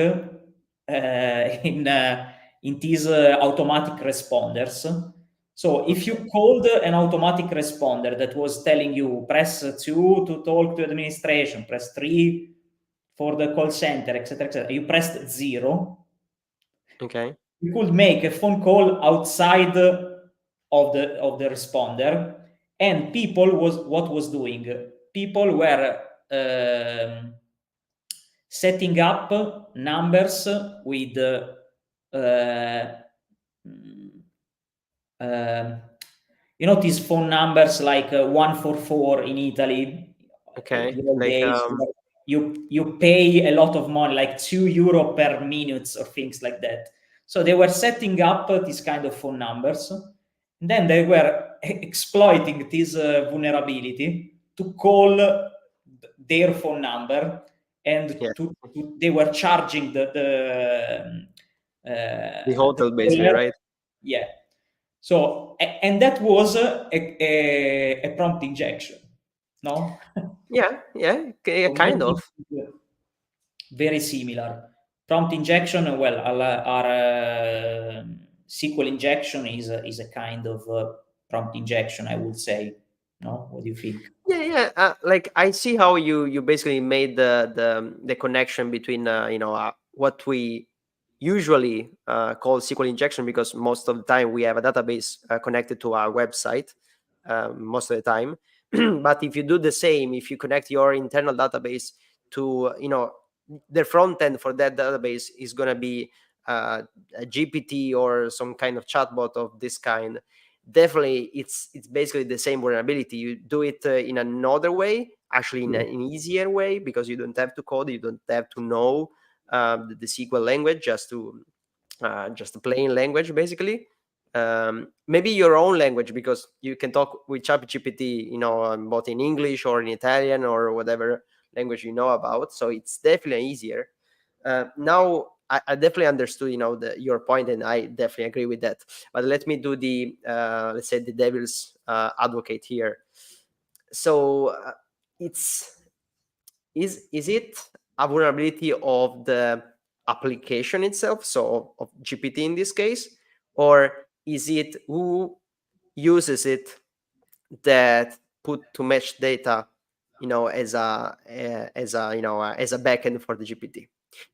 in these automatic responders. So if Okay. you called an automatic responder that was telling you press 2 to talk to administration, press 3 for the call center, etc., you pressed 0, Okay. you could make a phone call outside of the responder, and people was what was doing. People were setting up numbers with mm, um, these phone numbers like 144 in Italy, Okay. the old Like days, where you pay a lot of money, like €2 per minute or things like that. So they were setting up this kind of phone numbers, and then they were exploiting this vulnerability to call their phone number, and yeah, they were charging the the hotel, basically, caller. right? Yeah. So, and that was a prompt injection, no? Yeah, yeah, So kind of. making it very similar. Prompt injection, well, our SQL injection is a kind of prompt injection, I would say. No, what do you think? Yeah, yeah. Like I see how you basically made the connection between what we usually call SQL injection, because most of the time we have a database connected to our website, most of the time. But if you do the same, if you connect your internal database to the front end for that database is going to be a GPT or some kind of chatbot of this kind, definitely it's basically the same vulnerability. You do it in another way, actually in Yeah. an easier way, because you don't have to code, you don't have to know the SQL language, just a plain language, basically. Maybe your own language, because you can talk with ChatGPT, both in English or in Italian or whatever language you know about. So it's definitely easier. Now I definitely understood, your point, and I definitely agree with that. But let me do the let's say the devil's advocate here. So it's is it a vulnerability of the application itself, so of GPT in this case, or is it who uses it that put to match data, as a backend for the GPT?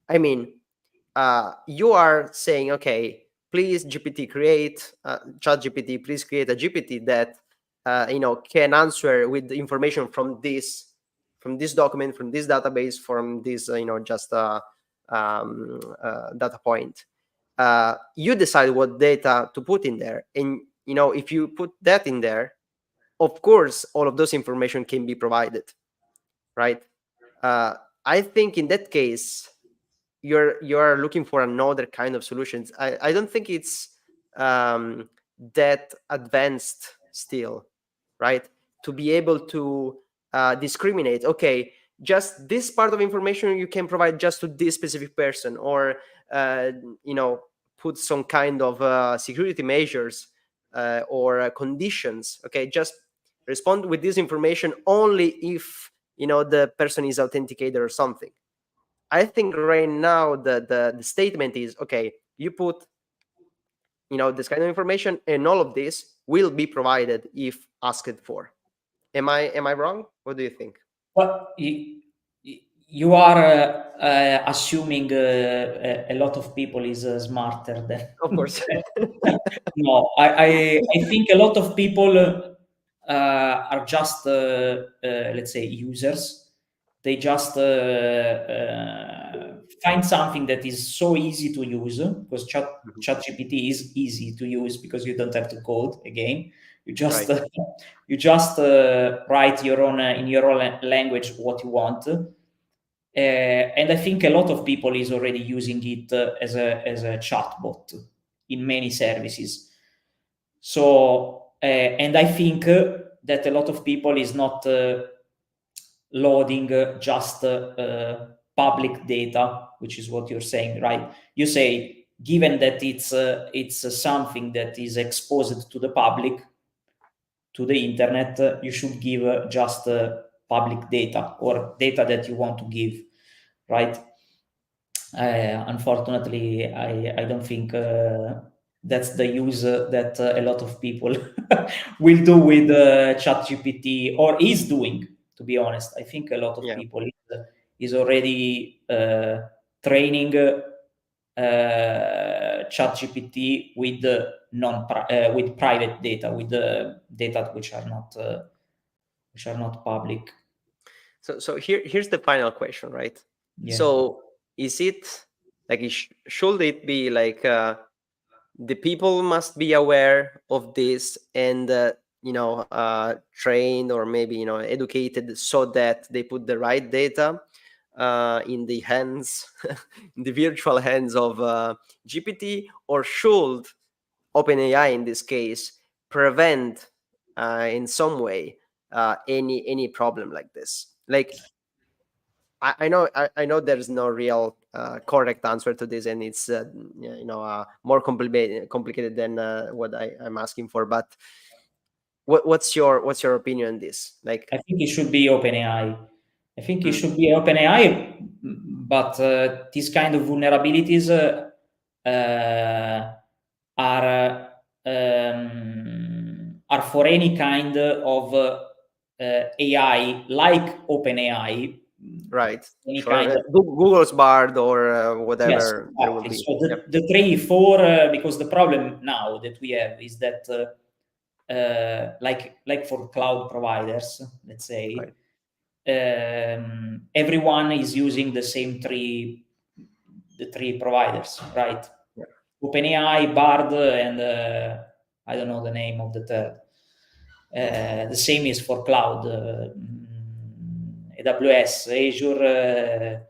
I mean, you are saying, okay, please GPT create chat GPT, please create a GPT that can answer with the information from this document, from this database, from this just data point. You decide what data to put in there, and if you put that in there, of course all of those information can be provided, right? uh, I think in that case you're looking for another kind of solutions. I don't think it's that advanced still, right? To be able to discriminate, okay, just this part of information you can provide just to this specific person, or uh, you know, put some kind of security measures or conditions. Okay, just respond with this information only if, you know, the person is authenticated or something. I think right now the statement is, okay, you put, you know, this kind of information, and all of this will be provided if asked for. Am I wrong? What do you think? But you are assuming a lot of people is smarter than. Of course. No, I think a lot of people are just let's say users. They just find something that is so easy to use, because ChatGPT is easy to use because you don't have to code again. You just Right. you just write your own in your own language what you want. And I think a lot of people is already using it as a chatbot in many services. So and I think that a lot of people is not loading just public data, which is what you're saying, right? You say, given that it's something that is exposed to the public, to the internet, you should give just public data or data that you want to give, right? Unfortunately, I don't think that's the use that a lot of people will do with ChatGPT, or is doing. To be honest, I think a lot of Yeah. people is already training ChatGPT with with private data, with data which are not public. So here's the final question, right? Yeah. So is it like, should it be like the people must be aware of this, and you know, trained, or maybe, you know, educated, so that they put the right data in the hands in the virtual hands of GPT? Or should OpenAI in this case prevent in some way any problem like this? Like, I know there's no real correct answer to this, and it's you know, more complicated than what I'm asking for. But what's your opinion on this? Like, I think it should be OpenAI. I think it mm, should be OpenAI, but these kind of vulnerabilities are for any kind of AI, like OpenAI. right, Any sure. kind of. Google's Bard, or Yes, whatever there will exactly. be. So Yep. the 3, 4, because the problem now that we have is that, like for cloud providers, let's say, Right. everyone is using the same the 3 providers, right? Yeah. OpenAI, Bard, and I don't know the name of the third. The same is for cloud, AWS, Azure,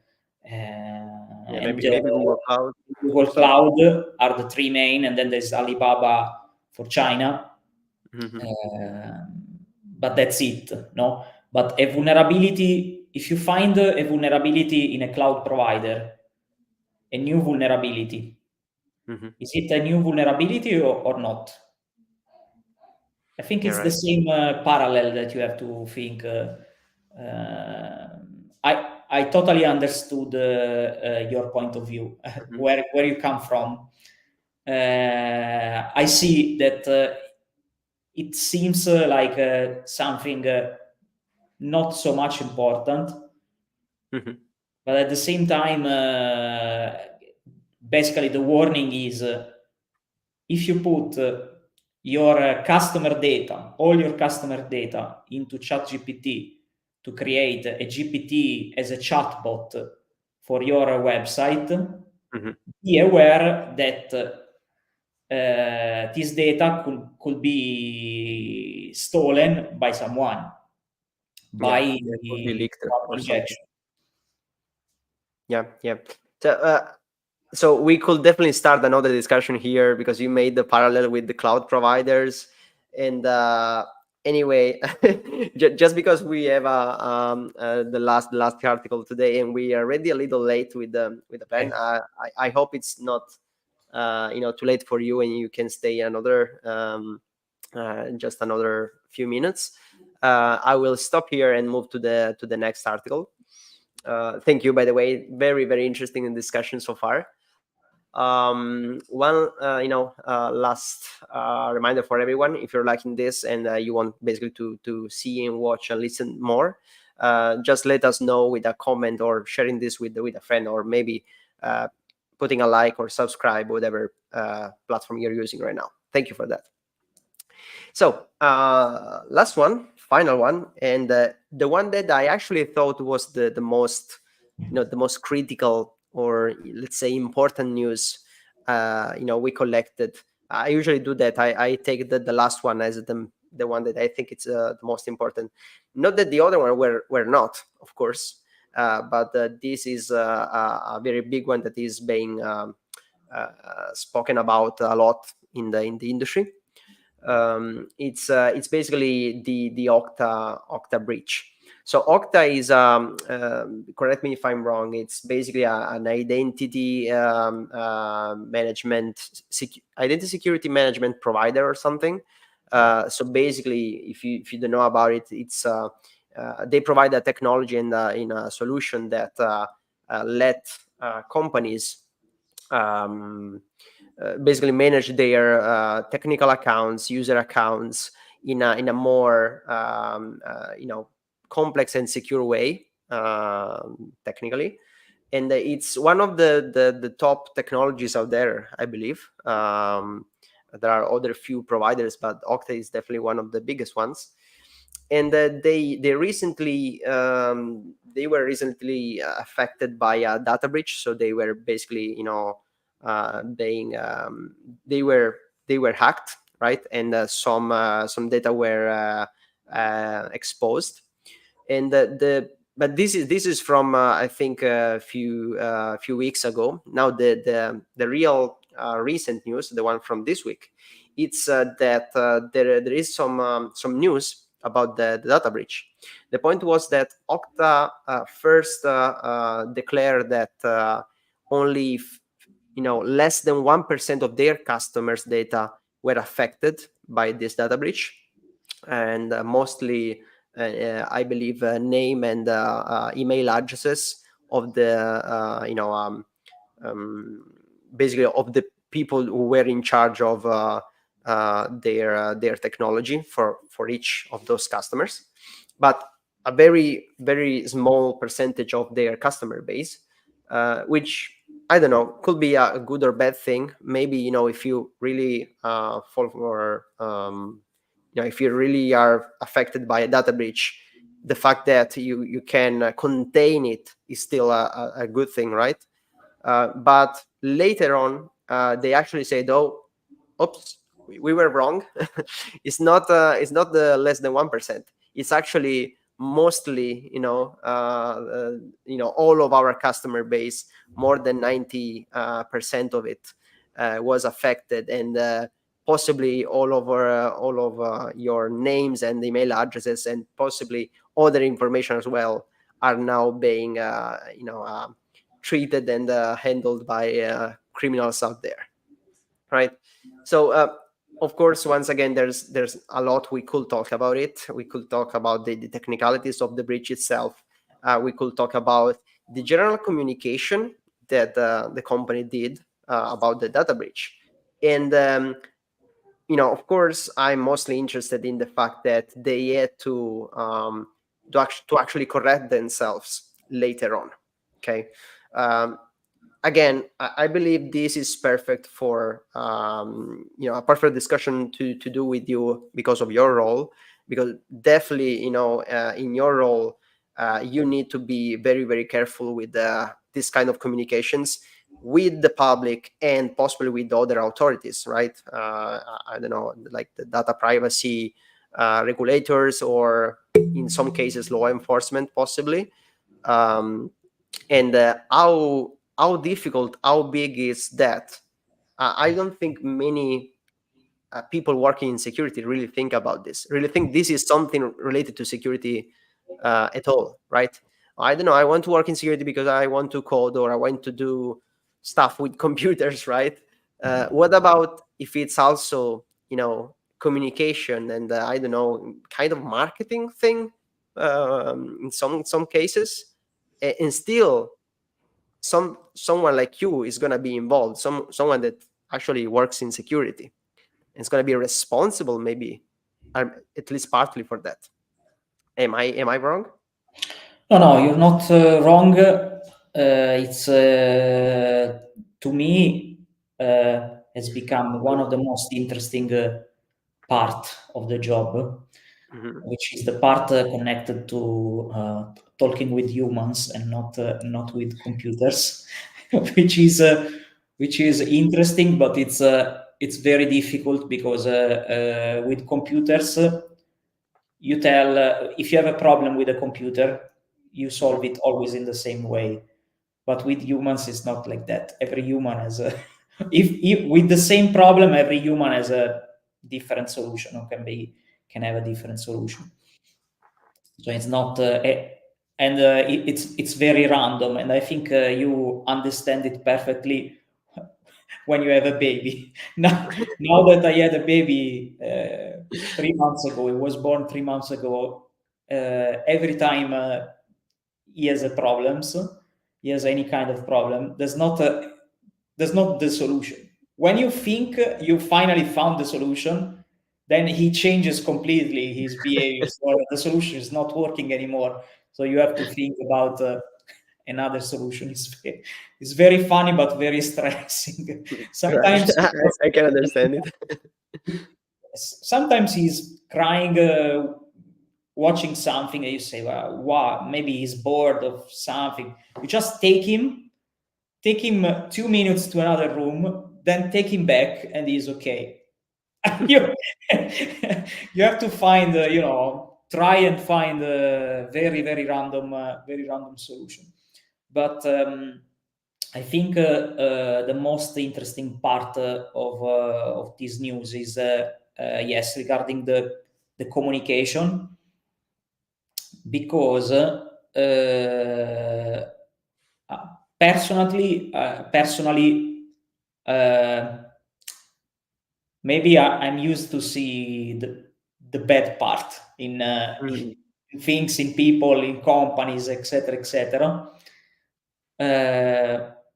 Yeah. and Maybe Google Cloud. Google So. Cloud are the 3 main, and then there's Alibaba for China. Mhm. But that's it, no? But a vulnerability, if you find a vulnerability in a cloud provider, a new vulnerability, Mhm. is it a new vulnerability or not? I think Yeah. it's the Right. same parallel that you have to think. Uh, I totally understood your point of view, Mhm. where you come from. I see that it seems like something not so much important, Mhm. but at the same time, basically the warning is if you put your customer data, all your customer data into ChatGPT to create a GPT as a chatbot for your website, Mhm. be aware that this data could be stolen by someone, Yeah. by Yeah. Could be leaked prompt or something. injection. Yeah. Yeah. So So we could definitely start another discussion here because you made the parallel with the cloud providers. And anyway, just because we have the last article today, and we are already a little late with the plan. Okay. I hope it's not too late for you, and you can stay another just another few minutes. I will stop here and move to the next article. Thank you, by the way. Very, very interesting discussion so far. One last reminder for everyone: if you're liking this and you want basically to see and watch and listen more, just let us know with a comment or sharing this with a friend, or maybe uh, putting a like or subscribe, whatever platform you're using right now. Thank you for that. So, last one, final one, and the one that I actually thought was the most, the most critical, or let's say important news. We collected. I usually do that. I take the last one as the one that I think it's the most important. Not that the other one were not, of course, but this is a very big one that is being spoken about a lot in the industry. It's basically the Okta breach. So Okta is correct me if I'm wrong. It's basically an identity identity security management provider or something. So basically, if you don't know about it, it's they provide a technology and in a solution that let companies um, basically manage their technical accounts, user accounts in a more complex and secure way, technically. And it's one of the top technologies out there, I believe. There are other few providers, but Okta is definitely one of the biggest ones. And they were recently affected by a data breach. So they were basically being they were hacked, right? And some data were exposed. And the but this is from I think a few weeks ago. Now the real recent news, the one from this week, it's that there is some news about the data breach. The point was that Okta first declared that only less than 1% of their customers' data were affected by this data breach, and mostly I believe name and email addresses of the um, basically of the people who were in charge of their technology for each of those customers. But a very, very small percentage of their customer base, which I don't know, could be a good or bad thing. Maybe if you really fall for if you really are affected by a data breach, the fact that you can contain it is still a good thing, right? But later on, they actually said, "Oh, oops, we were wrong. It's not the less than 1%. It's actually mostly all of our customer base, more than 90% of it was affected, and possibly all of your names and email addresses, and possibly other information as well, are now being treated and handled by criminals out there, right? So of course, once again, there's a lot we could talk about it. We could talk about the technicalities of the breach itself. We could talk about the general communication that the company did about the data breach. And of course, I'm mostly interested in the fact that they had to actually correct themselves later on. Okay. um, Again, I believe this is perfect for a perfect discussion to do with you because of your role. Because definitely, in your role, you need to be very, very careful with this kind of communications with the public and possibly with other authorities, right? I don't know, like the data privacy regulators, or in some cases law enforcement, possibly. And how how difficult, how big is that? I don't think many people working in security really think about this, really think this is something related to security at all, right? I don't know, I want to work in security because I want to code or I want to do stuff with computers, right? What about if it's also, communication and I don't know, kind of marketing thing in some cases, and still someone like you is going to be involved, someone that actually works in security, and it's going to be responsible, maybe, at least partly, for that. Am I wrong? No, you're not wrong. It's to me has become one of the most interesting part of the job, Mm-hmm. which is the part connected to talking with humans and not with computers, which is interesting, but it's very difficult because with computers. You tell if you have a problem with a computer, you solve it always in the same way, but with humans it's not like that. Every human has a if with the same problem, every human has a different solution, or can have a different solution. So it's not it's very random, and I think you understand it perfectly when you have a baby. Now that I had a baby 3 months ago, he was born 3 months ago. Every time he has a problems, he has any kind of problem. There's not the solution. When you think you finally found the solution, then he changes completely his behavior. So the solution is not working anymore. So you have to think about another solution. It's very funny, but very stressing. Right. Sometimes I can understand it. sometimes he's crying watching something, and you say, well, wow, maybe he's bored of something. You just take him 2 minutes to another room, then take him back, and he's okay. you, you have to find try and find a very random solution. But I think the most interesting part of this news is yes, regarding the communication, because personally, maybe I'm used to see the bad part in Mm. in things, in people, in companies, etc., etc.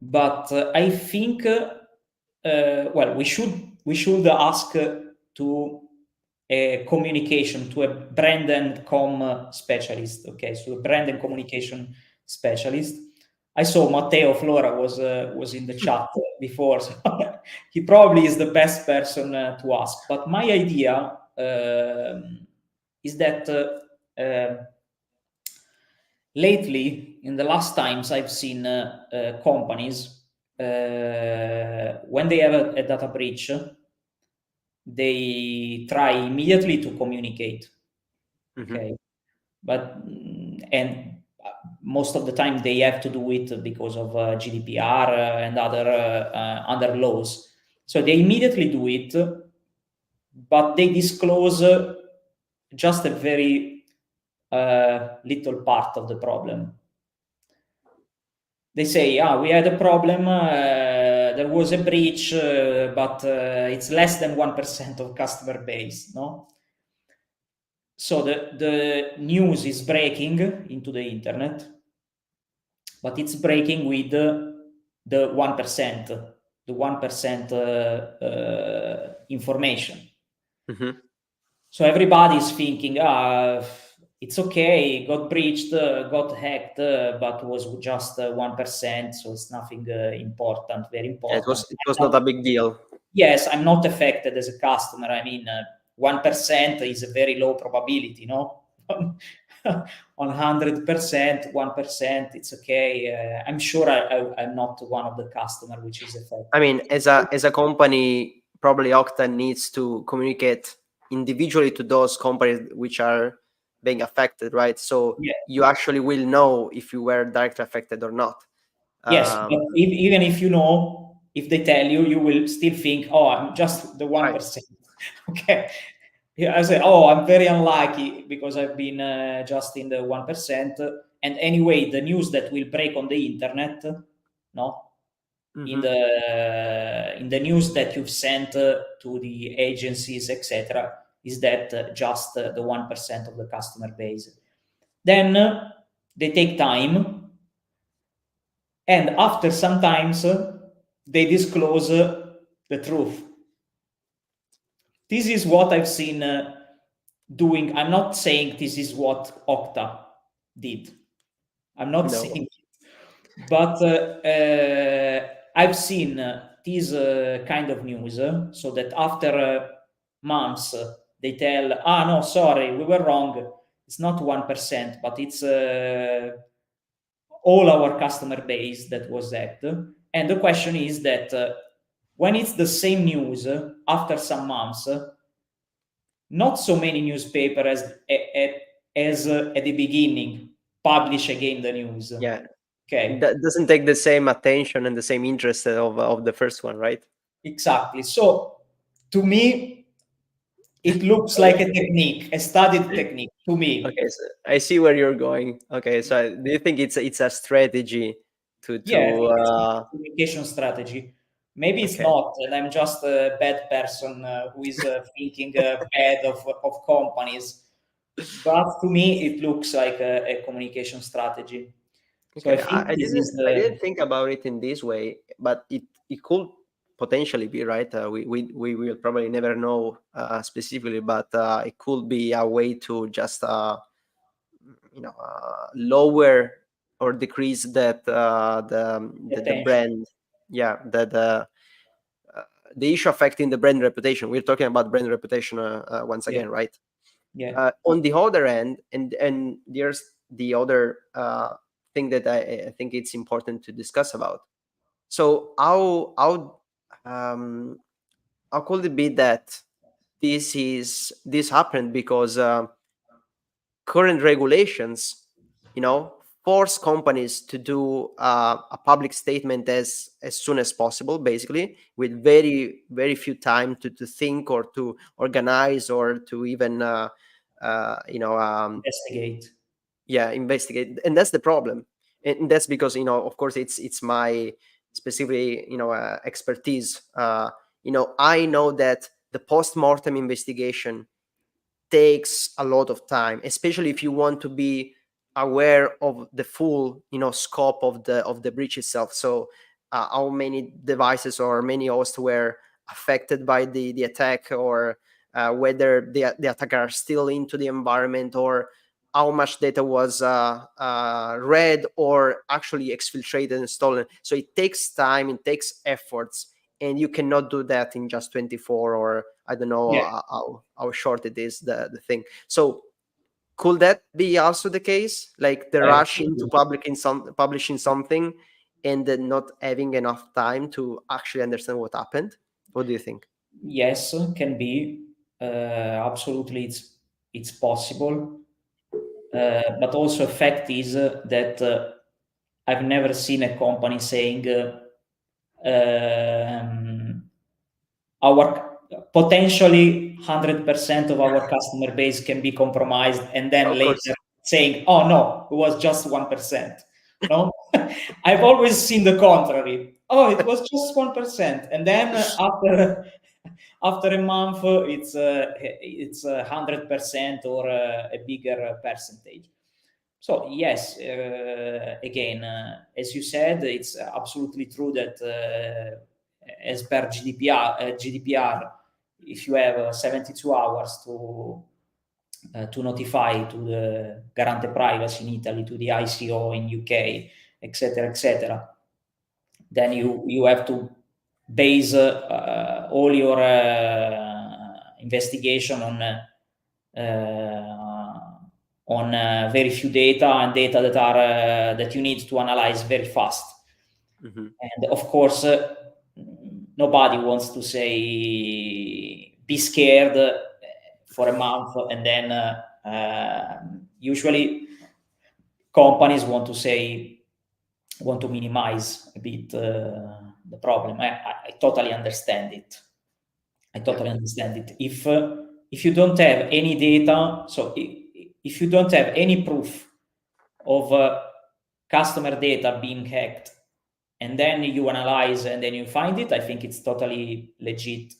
But I think, well, we should ask to a communication, to a brand and com specialist. Okay, so a brand and communication specialist. I saw Matteo Flora was in the chat before, so he probably is the best person to ask. But my idea is that lately, in the last times, I've seen companies when they have a data breach, they try immediately to communicate. Mm-hmm. Okay, but and most of the time they have to do it because of GDPR and other laws. So they immediately do it, but they disclose just a very little part of the problem. They say, we had a problem, there was a breach, but it's less than 1% of customer base, no? So the news is breaking into the internet, but it's breaking with the 1%, the 1% information. Mm-hmm. So everybody's thinking, it's okay, got breached, got hacked, but was just 1%, so it's nothing important, very Yeah, it important. was it was not a big deal. Yes, I'm not affected as a customer. I mean, 1% is a very low probability, no? On 100%, 1%, it's okay. I'm sure I'm not one of the customer which is affected. I mean, as a company, probably Okta needs to communicate individually to those companies which are being affected, right? So Yeah. you actually will know if you were directly affected or not. Yes, Um, but even if you know, if they tell you, you will still think, oh, I'm just the right. 1%. Okay. Yeah, I say, oh, I'm very unlucky because I've been just in the 1%. And anyway, the news that will break on the internet, no, Mhm. in the news that you've sent to the agencies, etc., is that just the 1% of the customer base. Then they take time, and after sometimes they disclose the truth. This is what I've seen doing. I'm not saying this is what Okta did. I'm not No. saying it. But I've seen this kind of news, so that after months they tell, ah, no, sorry, we were wrong. It's not 1%, but it's all our customer base that was hacked. And the question is that when it's the same news after some months, not so many newspapers as at the beginning publish again the news. Yeah. Okay, That doesn't take the same attention and the same interest of the first one, right? exactly. So to me, it looks like a technique, a studied technique to me. Okay, so I see where you're going. Okay, so do you think it's a strategy Yeah, I to think it's a communication strategy. Maybe it's okay. not, and I'm just a bad person who is thinking bad of companies. But to me, it looks like a communication strategy. So I Okay, think this is I the didn't think about it in this way, but it could potentially be right. We will probably never know specifically, but it could be a way to just lower or decrease that the attention. brand, yeah, the issue affecting the brand reputation. We're talking about brand reputation once Yeah, again, right? yeah, On the other end, and there's the other thing that I think it's important to discuss about. So how could it be that this happened because current regulations, force companies to do a public statement as soon as possible, basically, with very very few time to think or to organize or to even investigate. yeah, investigate. And that's the problem. And that's because, of course, it's my specifically, expertise. I know that the post-mortem investigation takes a lot of time, especially if you want to be aware of the full, scope of the breach itself. So how many devices or many hosts were affected by the attack, or whether the attacker are still into the environment, or how much data was read or actually exfiltrated and stolen. So it takes time, it takes efforts, and you cannot do that in just 24, or I don't know Yeah, how short it is, the thing. So could that be also the case, like the yeah, rush into publishing something and then not having enough time to actually understand what happened? What do you think? yes, can be. Absolutely, it's possible. But also, fact is that I've never seen a company saying um, our potentially 100% of our customer base can be compromised, and then Of later course. saying, oh no, it was just 1%. No, I've always seen the contrary. Oh, it was just 1%, and then after a month, it's 100% or a bigger percentage. So yes, again, as you said, it's absolutely true that as per GDPR, if you have 72 hours to notify to the Garante Privacy in Italy, to the ICO in UK, etc., then you have to base all your investigation very few data, and data that are that you need to analyze very fast. Mhm. And of course, nobody wants to say be scared for a month, and then usually companies want to say want to minimize a bit the problem. I totally understand it. I Yeah, totally understand it. If you don't have any data, so if you don't have any proof of customer data being hacked, and then you analyze and then you find it, I think it's totally legit.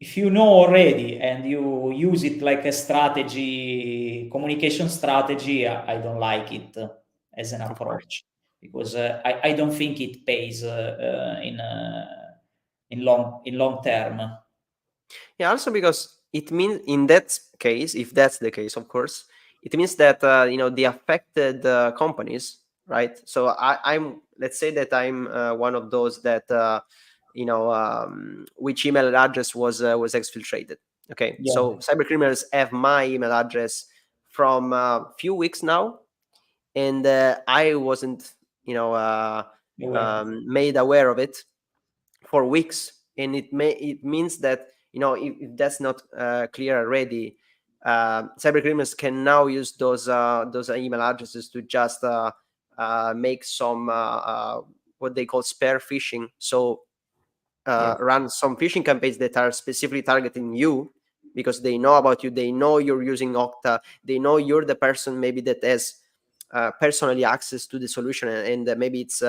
If you know already and you use it like a strategy, communication strategy, I don't like it as an of course. approach, because I don't think it pays in long term. Yeah, also because it means in that case, if that's the case, of course, it means that the affected companies, right? So I'm let's say that I'm one of those that which email address was exfiltrated. Okay, Yeah, so cyber criminals have my email address from a few weeks now, and I wasn't aware. made aware of it for weeks, and it means that if that's not clear already, cyber criminals can now use those email addresses to just make some what they call spear phishing. So Yeah, run some phishing campaigns that are specifically targeting you, because they know about you, they know you're using Okta, they know you're the person maybe that has personally access to the solution, and maybe it's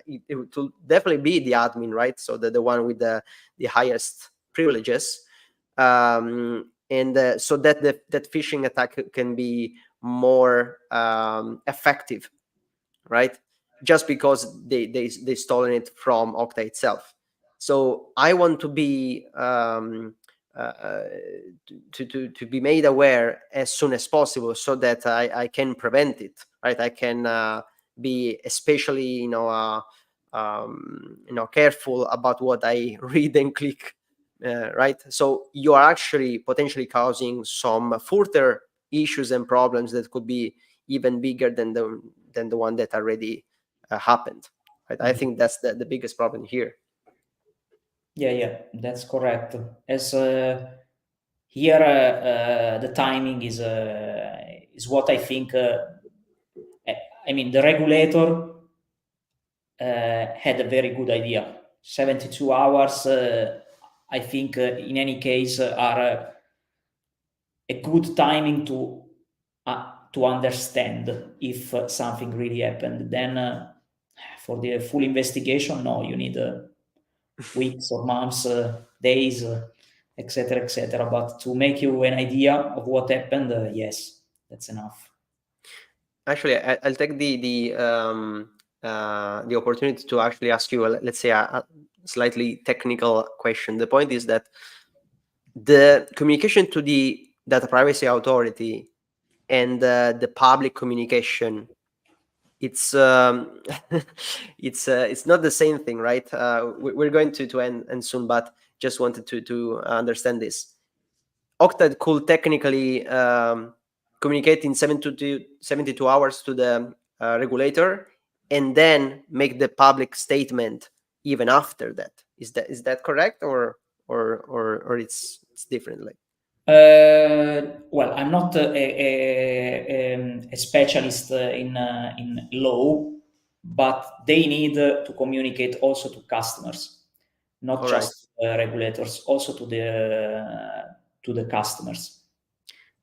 it will definitely be the admin, right? So the one with the highest privileges, and so that that phishing attack can be more effective, right? Just because they stolen it from Okta itself. So I want to be to be made aware as soon as possible, so that I can prevent it, right? I can be especially careful about what I read and click, right? So you are actually potentially causing some further issues and problems that could be even bigger than the one that already happened, right? I think that's the biggest problem here. yeah, that's correct. As here, the timing is what I think. I mean, the regulator had a very good idea. 72 hours, I think, in any case, are a good timing to understand if something really happened. Then, for the full investigation, no, you need weeks or months, days, etc., etc. But to make you an idea of what happened, yes, that's enough. Actually, I'll take the opportunity to actually ask you, let's say, a slightly technical question. The point is that the communication to the data privacy authority and the public communication, it's it's not the same thing, right? We're going to end soon, but just wanted to understand this. Okta could technically communicate in 72 hours to the regulator, and then make the public statement even after that. Is that correct, or it's differently? Well, I'm not a specialist in law, but they need to communicate also to customers, not All right. just regulators, also to the customers.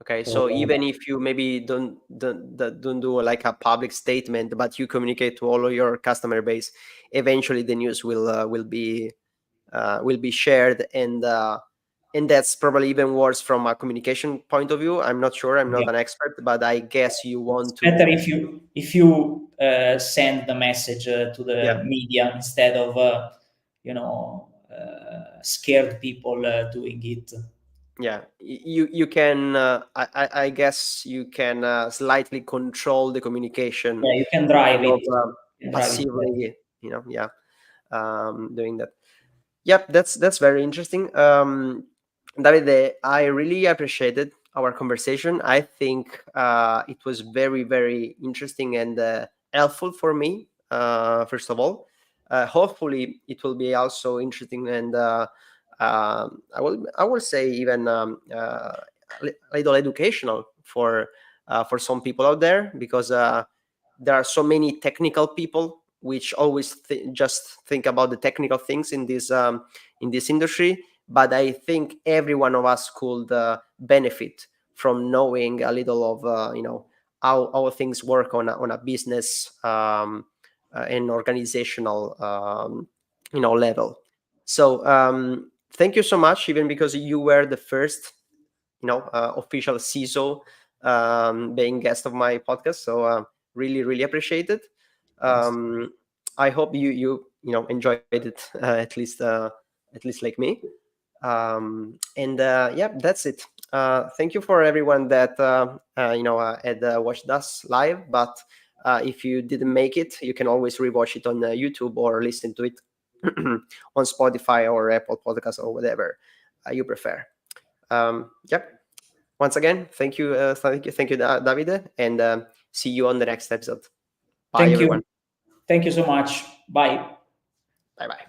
Okay, So so even if you maybe don't do like a public statement, but you communicate to all of your customer base, eventually the news will be shared, and that's probably even worse from a communication point of view. I'm not sure, I'm not yeah, an expert, but I guess you it's want better to. if you send the message to Yeah, the media instead of scared people doing it. yeah, you can I guess you can slightly control the communication Yeah, you can drive instead of it. You can drive it better. passively, yeah, doing that. Yep, that's very interesting. Davide, I really appreciated our conversation. I think it was very, very interesting and helpful for me. First of all, hopefully it will be also interesting, and I will say even a little educational for some people out there, because there are so many technical people which always just think about the technical things in this industry. But I think every one of us could benefit from knowing a little of how things work on a business and organizational level. So thank you so much, even because you were the first official CISO being guest of my podcast. So really, really appreciate it. I hope you enjoyed it at least like me. And yeah, that's it. Thank you for everyone that had watched us live. But if you didn't make it, you can always rewatch it on YouTube or listen to it on Spotify or Apple Podcasts or whatever you prefer. Yep. Once again, thank you, Davide, and see you on the next episode. Bye, Thank everyone. you. Thank you so much. Bye. Bye bye.